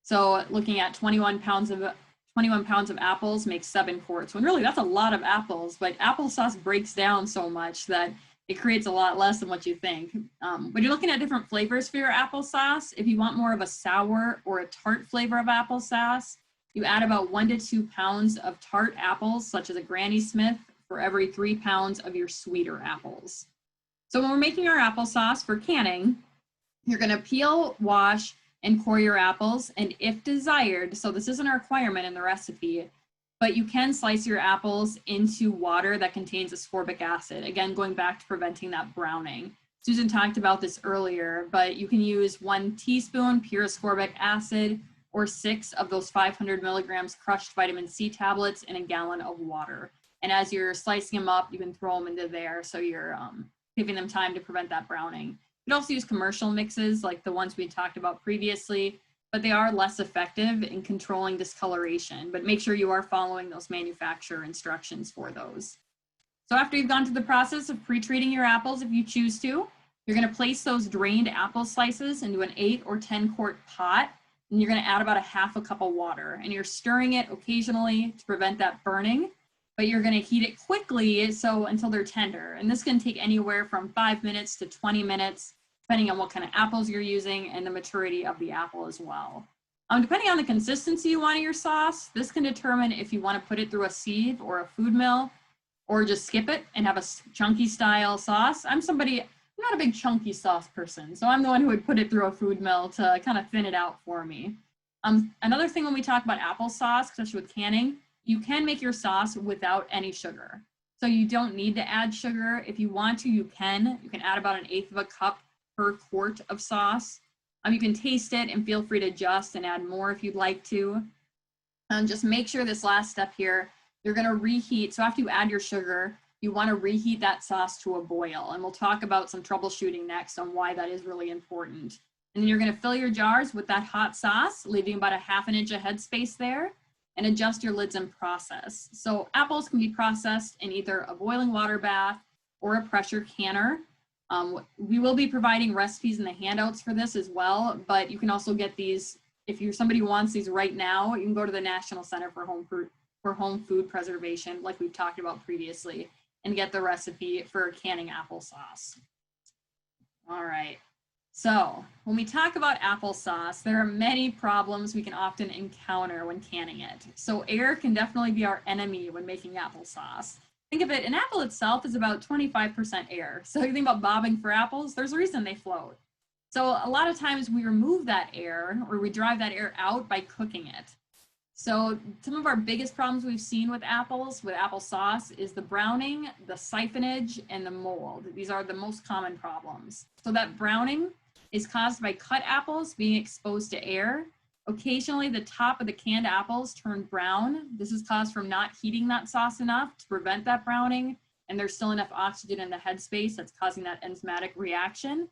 So looking at 21 pounds of apples makes 7 quarts. When really that's a lot of apples, but applesauce breaks down so much that it creates a lot less than what you think. But you're looking at different flavors for your applesauce. If you want more of a sour or a tart flavor of applesauce, you add about 1 to 2 pounds of tart apples, such as a Granny Smith, for every 3 pounds of your sweeter apples. So when we're making our applesauce for canning, you're going to peel, wash, and core your apples. And if desired, so this isn't a requirement in the recipe, but you can slice your apples into water that contains ascorbic acid. Again, going back to preventing that browning. Susan talked about this earlier, but you can use 1 teaspoon pure ascorbic acid or 6 of those 500 milligrams crushed vitamin C tablets in a gallon of water. And as you're slicing them up, you can throw them into there so you're giving them time to prevent that browning. You can also use commercial mixes like the ones we talked about previously, but they are less effective in controlling discoloration. But make sure you are following those manufacturer instructions for those. So after you've gone through the process of pre-treating your apples, if you choose to, you're going to place those drained apple slices into an 8 or 10 quart pot. And you're going to add about a half a cup of water, and you're stirring it occasionally to prevent that burning, but you're going to heat it quickly until they're tender. And this can take anywhere from 5 minutes to 20 minutes, depending on what kind of apples you're using and the maturity of the apple as well. Depending on the consistency you want of your sauce, this can determine if you want to put it through a sieve or a food mill, or just skip it and have a chunky style sauce. I'm not a big chunky sauce person, so I'm the one who would put it through a food mill to kind of thin it out for me. Another thing when we talk about applesauce, especially with canning, you can make your sauce without any sugar. So you don't need to add sugar. If you want to, you can. You can add about 1/8 of a cup per quart of sauce. You can taste it and feel free to adjust and add more if you'd like to. Just make sure this last step here, you're going to reheat. So after you add your sugar, you want to reheat that sauce to a boil. And we'll talk about some troubleshooting next on why that is really important. And then you're going to fill your jars with that hot sauce, leaving about 1/2 inch of headspace there, and adjust your lids and process. So apples can be processed in either a boiling water bath or a pressure canner. We will be providing recipes in the handouts for this as well, but you can also get these, if you're somebody who wants these right now, you can go to the National Center for Home Food Preservation, like we've talked about previously, and get the recipe for canning applesauce. All right. So when we talk about applesauce, there are many problems we can often encounter when canning it. So air can definitely be our enemy when making applesauce. Think of it, an apple itself is about 25% air. So you think about bobbing for apples, there's a reason they float. So a lot of times we remove that air or we drive that air out by cooking it. So some of our biggest problems we've seen with apples, with applesauce, is the browning, the siphonage, and the mold. These are the most common problems. So that browning is caused by cut apples being exposed to air. Occasionally, the top of the canned apples turn brown. This is caused from not heating that sauce enough to prevent that browning, and there's still enough oxygen in the headspace that's causing that enzymatic reaction.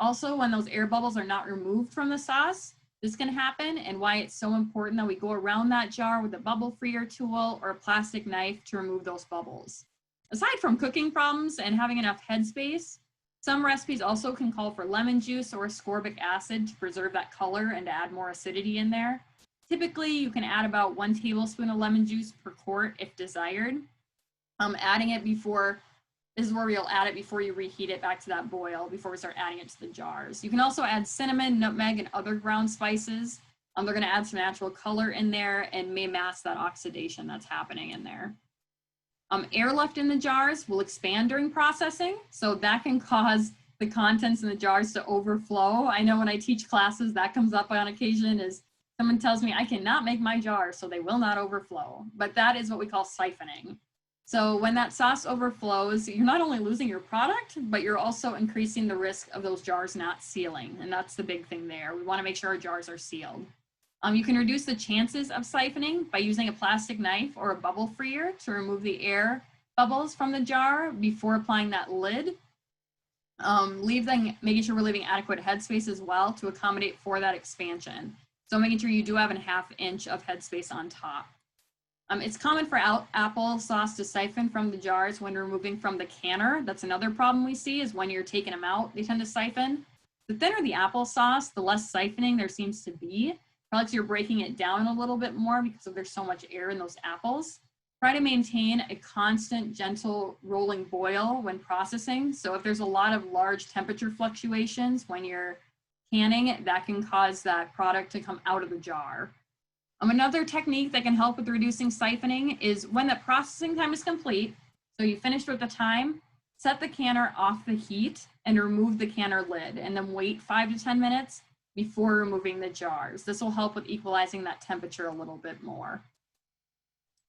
Also, when those air bubbles are not removed from the sauce, this can happen, and why it's so important that we go around that jar with a bubble freer tool or a plastic knife to remove those bubbles. Aside from cooking problems and having enough headspace, some recipes also can call for lemon juice or ascorbic acid to preserve that color and to add more acidity in there. Typically, you can add about 1 tablespoon of lemon juice per quart if desired. Adding it before, this is where you'll add it before you reheat it back to that boil, before we start adding it to the jars. You can also add cinnamon, nutmeg, and other ground spices. They're gonna add some natural color in there and may mask that oxidation that's happening in there. Air left in the jars will expand during processing, so that can cause the contents in the jars to overflow. I know when I teach classes, that comes up on occasion is someone tells me I cannot make my jars, so they will not overflow. But that is what we call siphoning. So when that sauce overflows, you're not only losing your product, but you're also increasing the risk of those jars not sealing. And that's the big thing there. We want to make sure our jars are sealed. You can reduce the chances of siphoning by using a plastic knife or a bubble freer to remove the air bubbles from the jar before applying that lid. Making sure we're leaving adequate headspace as well to accommodate for that expansion. So making sure you do have a 1/2 inch of headspace on top. It's common for applesauce to siphon from the jars when removing from the canner. That's another problem we see is when you're taking them out, they tend to siphon. The thinner the applesauce, the less siphoning there seems to be. Probably because you're breaking it down a little bit more because there's so much air in those apples. Try to maintain a constant, gentle rolling boil when processing. So if there's a lot of large temperature fluctuations when you're canning, that can cause that product to come out of the jar. Another technique that can help with reducing siphoning is when the processing time is complete, so you finished with the time, set the canner off the heat and remove the canner lid, and then wait 5 to 10 minutes before removing the jars. This will help with equalizing that temperature a little bit more.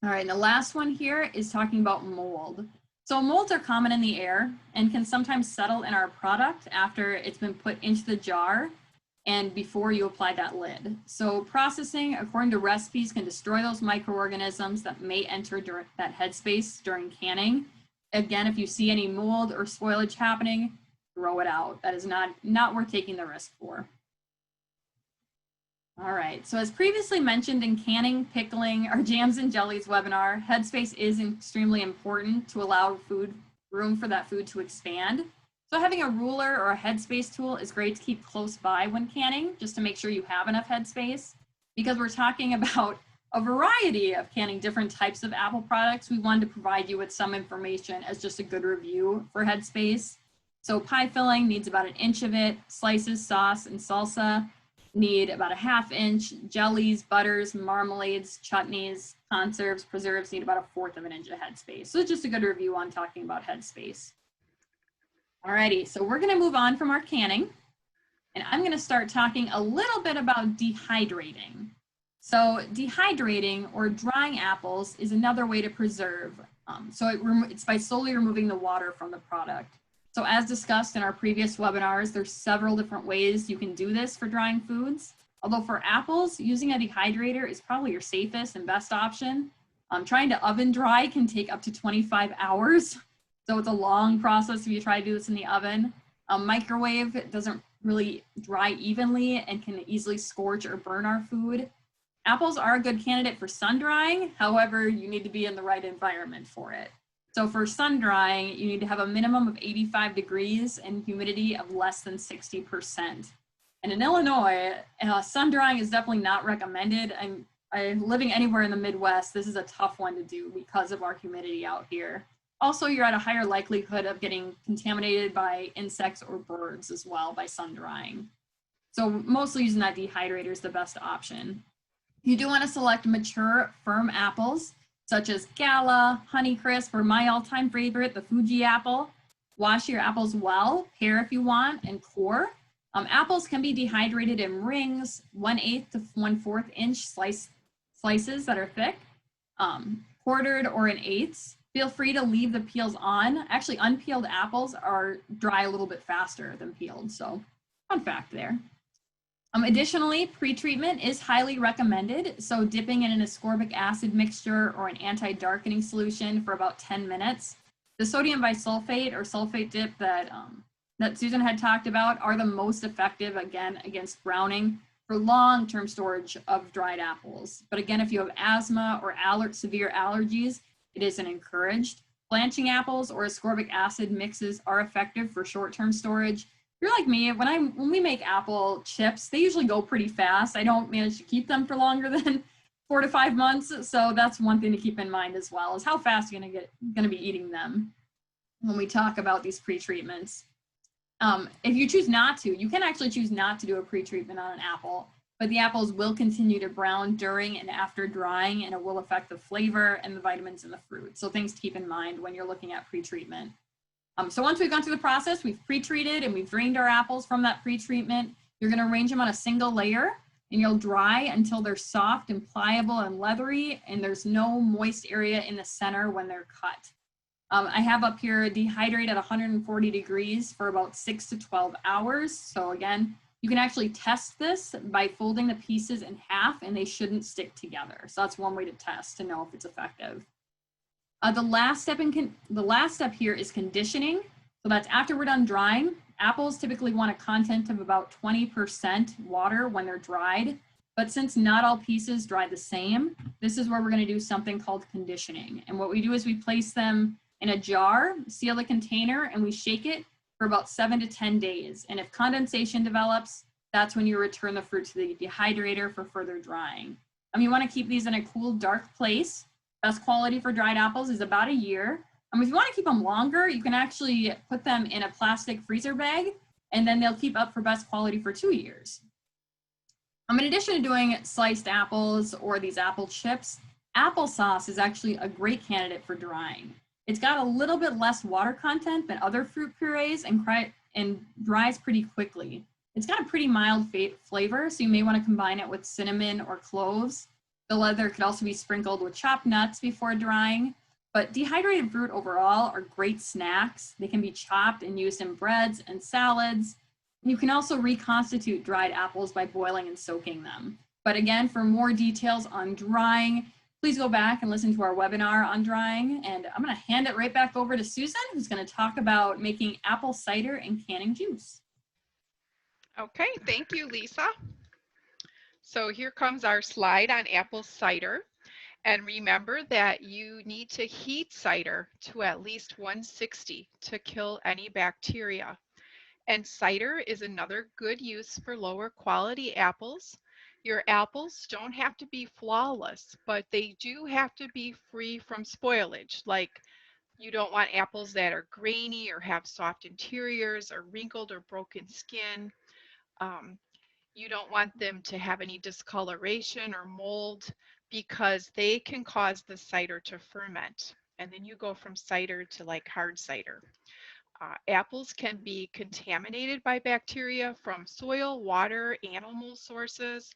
All right, and the last one here is talking about mold. So molds are common in the air and can sometimes settle in our product after it's been put into the jar and before you apply that lid. So processing, according to recipes, can destroy those microorganisms that may enter during that headspace during canning. Again, if you see any mold or spoilage happening, throw it out. That is not worth taking the risk for. All right, so as previously mentioned in canning, pickling, our jams and jellies webinar, headspace is extremely important to allow room for that food to expand. So having a ruler or a headspace tool is great to keep close by when canning, just to make sure you have enough headspace. Because we're talking about a variety of canning different types of apple products, we wanted to provide you with some information as just a good review for headspace. So pie filling needs about 1 inch of it, slices, sauce, and salsa need about 1/2 inch, jellies, butters, marmalades, chutneys, conserves, preserves need about 1/4 of an inch of headspace. So it's just a good review on talking about headspace. Alrighty, so we're gonna move on from our canning, and I'm gonna start talking a little bit about dehydrating. So dehydrating or drying apples is another way to preserve. It's by slowly removing the water from the product. So as discussed in our previous webinars, there's several different ways you can do this for drying foods. Although for apples, using a dehydrator is probably your safest and best option. Trying to oven dry can take up to 25 hours. So it's a long process if you try to do this in the oven. Microwave doesn't really dry evenly and can easily scorch or burn our food. Apples are a good candidate for sun drying. However, you need to be in the right environment for it. So for sun drying, you need to have a minimum of 85 degrees and humidity of less than 60%. And in Illinois, sun drying is definitely not recommended. I'm living anywhere in the Midwest. This is a tough one to do because of our humidity out here. Also, you're at a higher likelihood of getting contaminated by insects or birds as well by sun drying. So mostly using that dehydrator is the best option. You do want to select mature, firm apples, such as Gala, Honeycrisp, or my all-time favorite, the Fuji apple. Wash your apples well, pare if you want, and core. Apples can be dehydrated in rings, 1/8 to 1/4 inch slices that are thick, quartered or in eighths. Feel free to leave the peels on. Actually, unpeeled apples are dry a little bit faster than peeled, so fun fact there. Additionally, pretreatment is highly recommended. So dipping in an ascorbic acid mixture or an anti-darkening solution for about 10 minutes. The sodium bisulfate or sulfate dip that Susan had talked about are the most effective, again, against browning for long-term storage of dried apples. But again, if you have asthma or severe allergies, it isn't encouraged. Blanching apples or ascorbic acid mixes are effective for short-term storage. If you're like me, when we make apple chips, they usually go pretty fast. I don't manage to keep them for longer than 4 to 5 months. So that's one thing to keep in mind as well, is how fast you're gonna be eating them when we talk about these pre-treatments. If you choose not to, you can actually choose not to do a pre-treatment on an apple, but the apples will continue to brown during and after drying, and it will affect the flavor and the vitamins in the fruit. So things to keep in mind when you're looking at pre-treatment. So once we've gone through the process, we've pre-treated and we've drained our apples from that pre-treatment. You're going to arrange them on a single layer, and you'll dry until they're soft and pliable and leathery, and there's no moist area in the center when they're cut. I have up here dehydrate at 140 degrees for about 6 to 12 hours. So again, you can actually test this by folding the pieces in half, and they shouldn't stick together. So that's one way to test to know if it's effective. The last step here is conditioning. So that's after we're done drying. Apples typically want a content of about 20% water when they're dried. But since not all pieces dry the same, this is where we're going to do something called conditioning. And what we do is we place them in a jar, seal the container, and we shake it for about 7 to 10 days. And if condensation develops, that's when you return the fruit to the dehydrator for further drying. You want to keep these in a cool, dark place. Best quality for dried apples is about a year. If you want to keep them longer, you can actually put them in a plastic freezer bag, and then they'll keep up for best quality for 2 years. In addition to doing sliced apples or these apple chips, applesauce is actually a great candidate for drying. It's got a little bit less water content than other fruit purees and dries pretty quickly. It's got a pretty mild flavor, so you may want to combine it with cinnamon or cloves. The leather could also be sprinkled with chopped nuts before drying. But dehydrated fruit overall are great snacks. They can be chopped and used in breads and salads. You can also reconstitute dried apples by boiling and soaking them. But again, for more details on drying, please go back and listen to our webinar on drying. And I'm going to hand it right back over to Susan, who's going to talk about making apple cider and canning juice. Okay, thank you, Lisa. So here comes our slide on apple cider. And remember that you need to heat cider to at least 160 to kill any bacteria. And cider is another good use for lower quality apples. Your apples don't have to be flawless, but they do have to be free from spoilage. Like, you don't want apples that are grainy or have soft interiors or wrinkled or broken skin. You don't want them to have any discoloration or mold, because they can cause the cider to ferment. And then you go from cider to like hard cider. Apples can be contaminated by bacteria from soil, water, animal sources,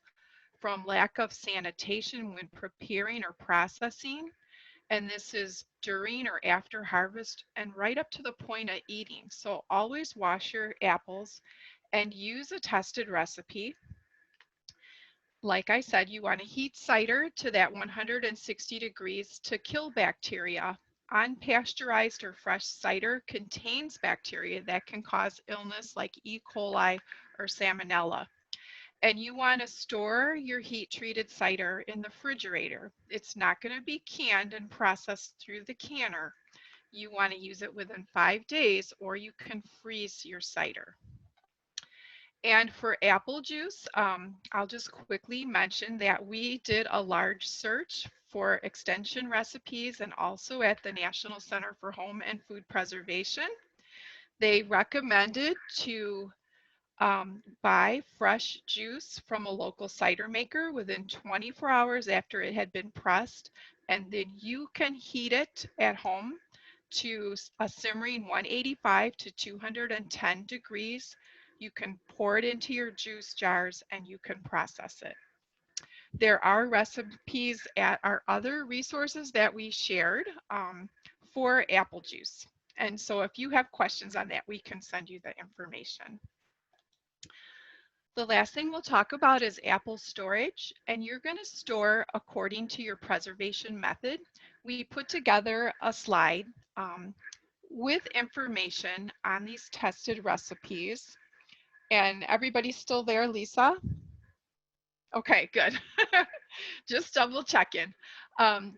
from lack of sanitation when preparing or processing. And this is during or after harvest and right up to the point of eating. So always wash your apples and use a tested recipe. Like I said, you want to heat cider to that 160 degrees to kill bacteria. Unpasteurized or fresh cider contains bacteria that can cause illness like E. coli or salmonella. And you want to store your heat-treated cider in the refrigerator. It's not going to be canned and processed through the canner. you want to use it within 5 days, or you can freeze your cider. And for apple juice, I'll just quickly mention that we did a large search for extension recipes and also at the National Center for Home and Food Preservation. They recommended to buy fresh juice from a local cider maker within 24 hours after it had been pressed, and then you can heat it at home to a simmering 185 to 210 degrees. You can pour it into your juice jars and you can process it. There are recipes at our other resources that we shared for apple juice. And so if you have questions on that, we can send you the information. The last thing we'll talk about is apple storage, and you're going to store according to your preservation method. We put together a slide with information on these tested recipes. And everybody's still there, Lisa? Okay, good. Just double checking.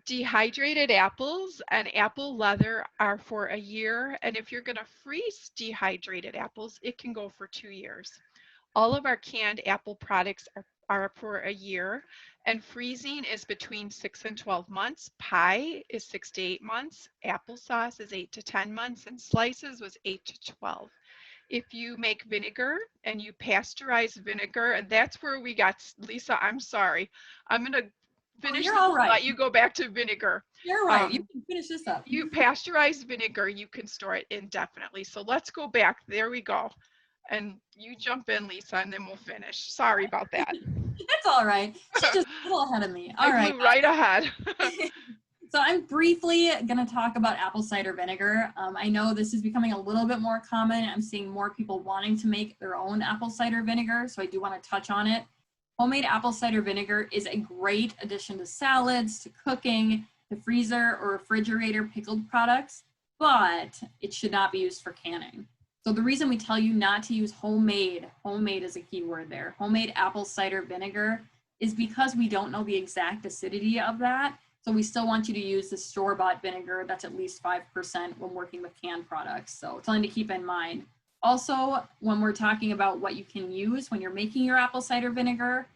Dehydrated apples and apple leather are for a year, and if you're going to freeze dehydrated apples, it can go for 2 years. All of our canned apple products are for a year, and freezing is between 6 and 12 months. Pie is 6 to 8 months. Applesauce is 8 to 10 months, and slices was 8 to 12. If you make vinegar and you pasteurize vinegar, and that's where we got, Lisa, I'm sorry. I'm going to finish this and let you go back to vinegar. You're right. You can finish this up. You pasteurize vinegar, you can store it indefinitely. So let's go back. There we go. And you jump in, Lisa, and then we'll finish. Sorry about that. That's all right. She's just a little ahead of me. All right. I flew right ahead. So I'm briefly going to talk about apple cider vinegar. I know this is becoming a little bit more common. I'm seeing more people wanting to make their own apple cider vinegar, so I do want to touch on it. Homemade apple cider vinegar is a great addition to salads, to cooking, to freezer or refrigerator pickled products, but it should not be used for canning. So the reason we tell you not to use homemade is a key word there, homemade apple cider vinegar, is because we don't know the exact acidity of that. So we still want you to use the store-bought vinegar that's at least 5% when working with canned products. So something to keep in mind. Also, when we're talking about what you can use when you're making your apple cider vinegar,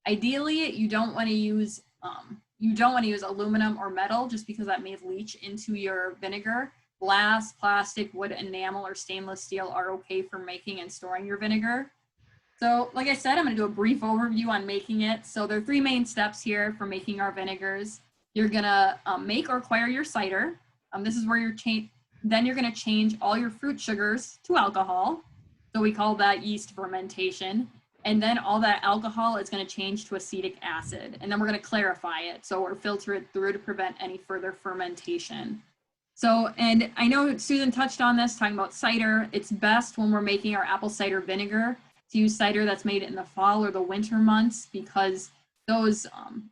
ideally you don't want to use aluminum or metal just because that may leach into your vinegar. Glass, plastic, wood, enamel, or stainless steel are okay for making and storing your vinegar. So like I said, I'm going to do a brief overview on making it. So there are 3 main steps here for making our vinegars. You're gonna make or acquire your cider. This is where then you're gonna change all your fruit sugars to alcohol. So we call that yeast fermentation. And then all that alcohol is gonna change to acetic acid. And then we're gonna clarify it. So we're filter it through to prevent any further fermentation. So, and I know Susan touched on this, talking about cider. It's best when we're making our apple cider vinegar to use cider that's made in the fall or the winter months, because those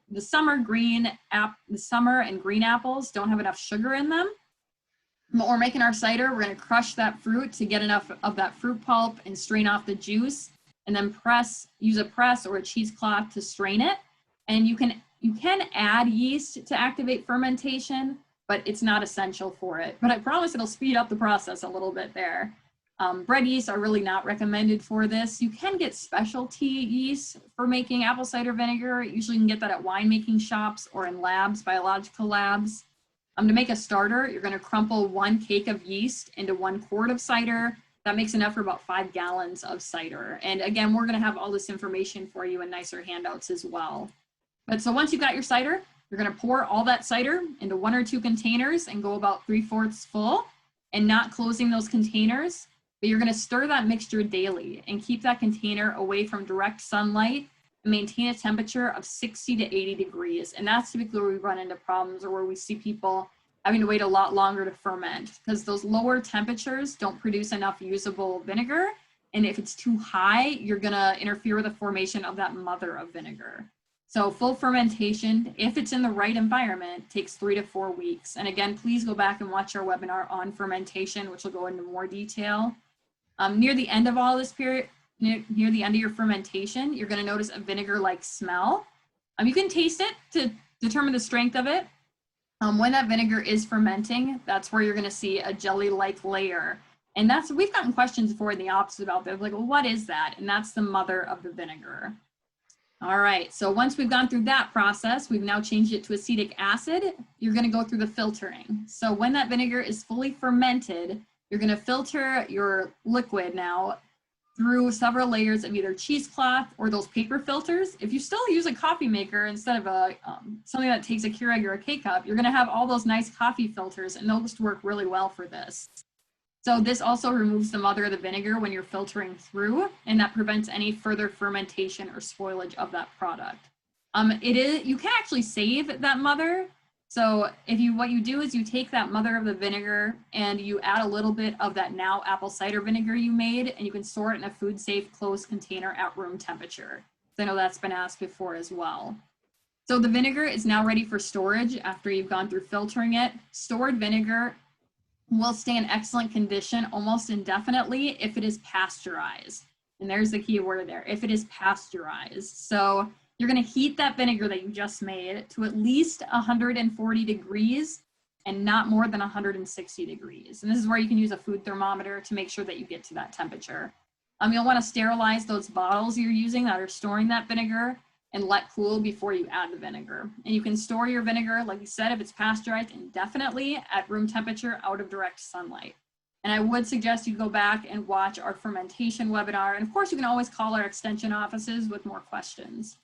the summer and green apples don't have enough sugar in them. When we're making our cider, we're going to crush that fruit to get enough of that fruit pulp and strain off the juice, and then use a press or a cheesecloth to strain it. And you can add yeast to activate fermentation, but it's not essential for it. But I promise it'll speed up the process a little bit there. Bread yeast are really not recommended for this. You can get specialty yeast for making apple cider vinegar. Usually you can get that at winemaking shops or in labs, biological labs. To make a starter, you're going to crumple 1 cake of yeast into 1 quart of cider. That makes enough for about 5 gallons of cider. And again, we're going to have all this information for you in nicer handouts as well. But so once you've got your cider, you're going to pour all that cider into 1 or 2 containers and go about 3/4 full, and not closing those containers. But you're going to stir that mixture daily and keep that container away from direct sunlight and maintain a temperature of 60 to 80 degrees. And that's typically where we run into problems, or where we see people having to wait a lot longer to ferment, because those lower temperatures don't produce enough usable vinegar. And if it's too high, you're going to interfere with the formation of that mother of vinegar. So full fermentation, if it's in the right environment, takes 3 to 4 weeks. And again, please go back and watch our webinar on fermentation, which will go into more detail. Near the end of all this period, near the end of your fermentation, you're going to notice a vinegar-like smell. You can taste it to determine the strength of it. When that vinegar is fermenting, that's where you're going to see a jelly-like layer. And we've gotten questions before in the office about that, like, well, what is that? And that's the mother of the vinegar. All right, so once we've gone through that process, we've now changed it to acetic acid. You're going to go through the filtering. So when that vinegar is fully fermented, you're going to filter your liquid now through several layers of either cheesecloth or those paper filters. If you still use a coffee maker instead of a something that takes a Keurig or a K-cup, you're going to have all those nice coffee filters, and they'll just work really well for this. So this also removes the mother of the vinegar when you're filtering through, and that prevents any further fermentation or spoilage of that product. You can actually save that mother. So what you do is you take that mother of the vinegar and you add a little bit of that now apple cider vinegar you made, and you can store it in a food safe closed container at room temperature. So I know that's been asked before as well. So the vinegar is now ready for storage after you've gone through filtering it. Stored vinegar will stay in excellent condition almost indefinitely if it is pasteurized. And there's the key word there, if it is pasteurized. So you're going to heat that vinegar that you just made to at least 140 degrees and not more than 160 degrees. And this is where you can use a food thermometer to make sure that you get to that temperature. You'll want to sterilize those bottles you're using that are storing that vinegar and let cool before you add the vinegar. And you can store your vinegar, like you said, if it's pasteurized, indefinitely at room temperature out of direct sunlight. And I would suggest you go back and watch our fermentation webinar. And of course, you can always call our extension offices with more questions.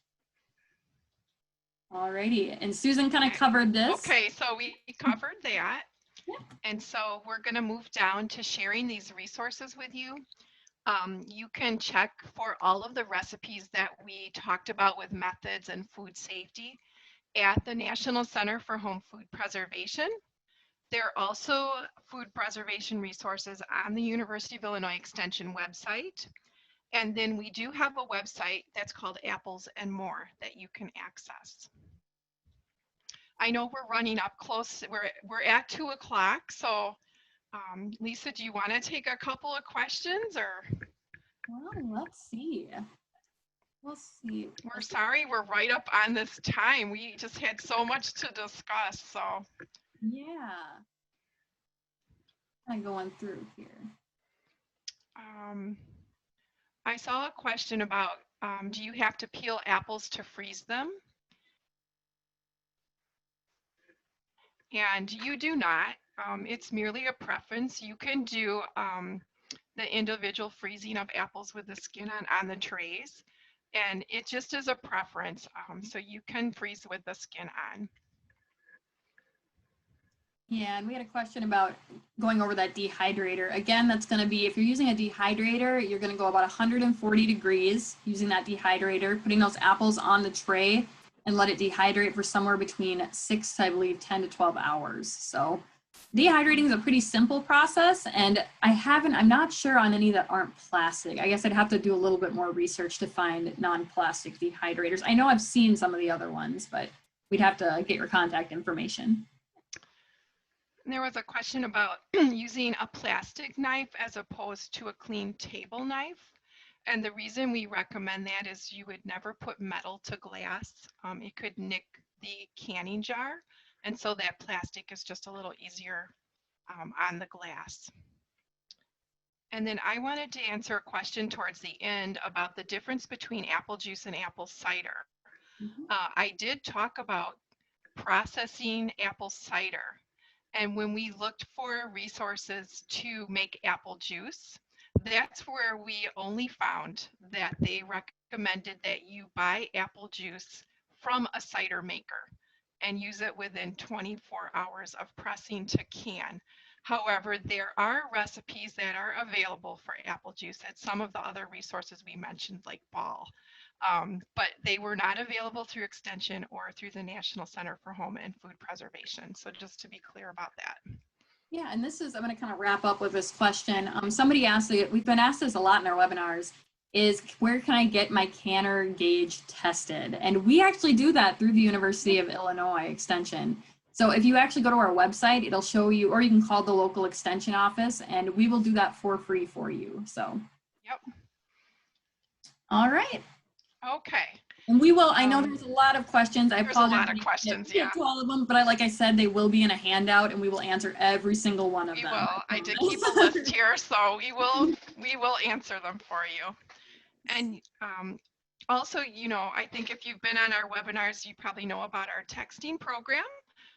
Alrighty, and Susan kind of covered this. Okay, so we covered that. Yeah. And so we're going to move down to sharing these resources with you. You can check for all of the recipes that we talked about with methods and food safety at the National Center for Home Food Preservation. There are also food preservation resources on the University of Illinois Extension website. And then we do have a website that's called Apples and More that you can access. I know we're running up close. We're at 2 o'clock. So Lisa, do you want to take a couple of questions or? Well, let's see. We'll see. We're sorry, we're right up on this time. We just had so much to discuss, so. Yeah. I'm going through here. I saw a question about, do you have to peel apples to freeze them? And you do not. It's merely a preference. You can do the individual freezing of apples with the skin on the trays, and it just is a preference. So you can freeze with the skin on. Yeah, and we had a question about going over that dehydrator. Again, that's going to be, if you're using a dehydrator, you're going to go about 140 degrees using that dehydrator, putting those apples on the tray and let it dehydrate for somewhere between 6 to, I believe, 10 to 12 hours. So dehydrating is a pretty simple process, and I'm not sure on any that aren't plastic. I guess I'd have to do a little bit more research to find non-plastic dehydrators. I know I've seen some of the other ones, but we'd have to get your contact information. There was a question about using a plastic knife as opposed to a clean table knife. And the reason we recommend that is you would never put metal to glass. It could nick the canning jar. And so that plastic is just a little easier on the glass. And then I wanted to answer a question towards the end about the difference between apple juice and apple cider. Mm-hmm. I did talk about processing apple cider. And when we looked for resources to make apple juice, that's where we only found that they recommended that you buy apple juice from a cider maker and use it within 24 hours of pressing to can. However, there are recipes that are available for apple juice at some of the other resources we mentioned, like Ball. But they were not available through Extension or through the National Center for Home and Food Preservation. So just to be clear about that. Yeah, and this is, I'm going to kind of wrap up with this question. Somebody asked, we've been asked this a lot in our webinars, is where can I get my canner gauge tested? And we actually do that through the University of Illinois Extension. So if you actually go to our website, it'll show you, or you can call the local extension office and we will do that for free for you. So. Yep. All right. Okay. And we will, I know there's a lot of questions. I There's a apologize. lot of we can't questions, get yeah. to all of them, but like I said, they will be in a handout and we will answer every single one of We them. will. I did keep a promise. list here, so we will answer them for you. And also, I think if you've been on our webinars, you probably know about our texting program,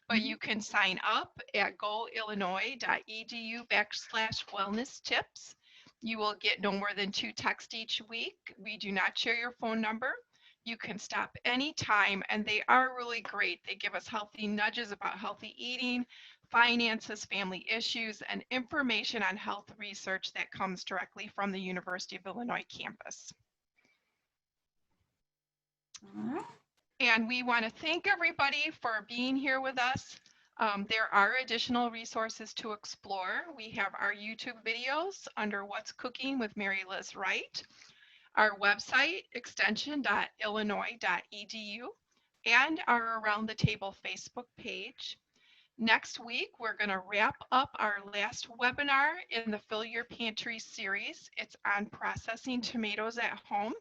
but you can sign up at goillinois.edu/wellness tips. You will get no more than 2 texts each week. We do not share your phone number. You can stop anytime, and they are really great. They give us healthy nudges about healthy eating, finances, family issues, and information on health research that comes directly from the University of Illinois campus. All right. And we want to thank everybody for being here with us. There are additional resources to explore. We have our YouTube videos under What's Cooking with Mary Liz Wright, our website, extension.illinois.edu, and our Around the Table Facebook page. Next week, we're going to wrap up our last webinar in the Fill Your Pantry series. It's on processing tomatoes at home,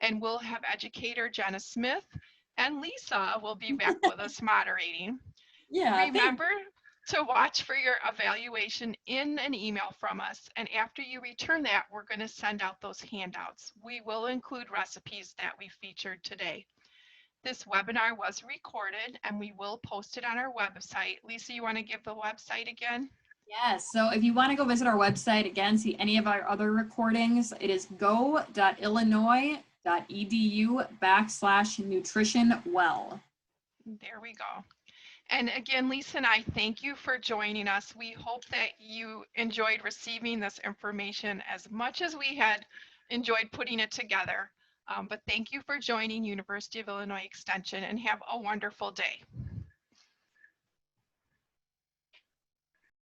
and we'll have educator Jenna Smith and Lisa will be back with us moderating. Yeah. Remember to watch for your evaluation in an email from us. And after you return that, we're going to send out those handouts. We will include recipes that we featured today. This webinar was recorded and we will post it on our website. Lisa, you want to give the website again? Yes. So if you want to go visit our website again, see any of our other recordings, it is go.illinois.edu/nutritionwell. There we go. And again, Lisa and I thank you for joining us. We hope that you enjoyed receiving this information as much as we had enjoyed putting it together. But thank you for joining University of Illinois Extension and have a wonderful day.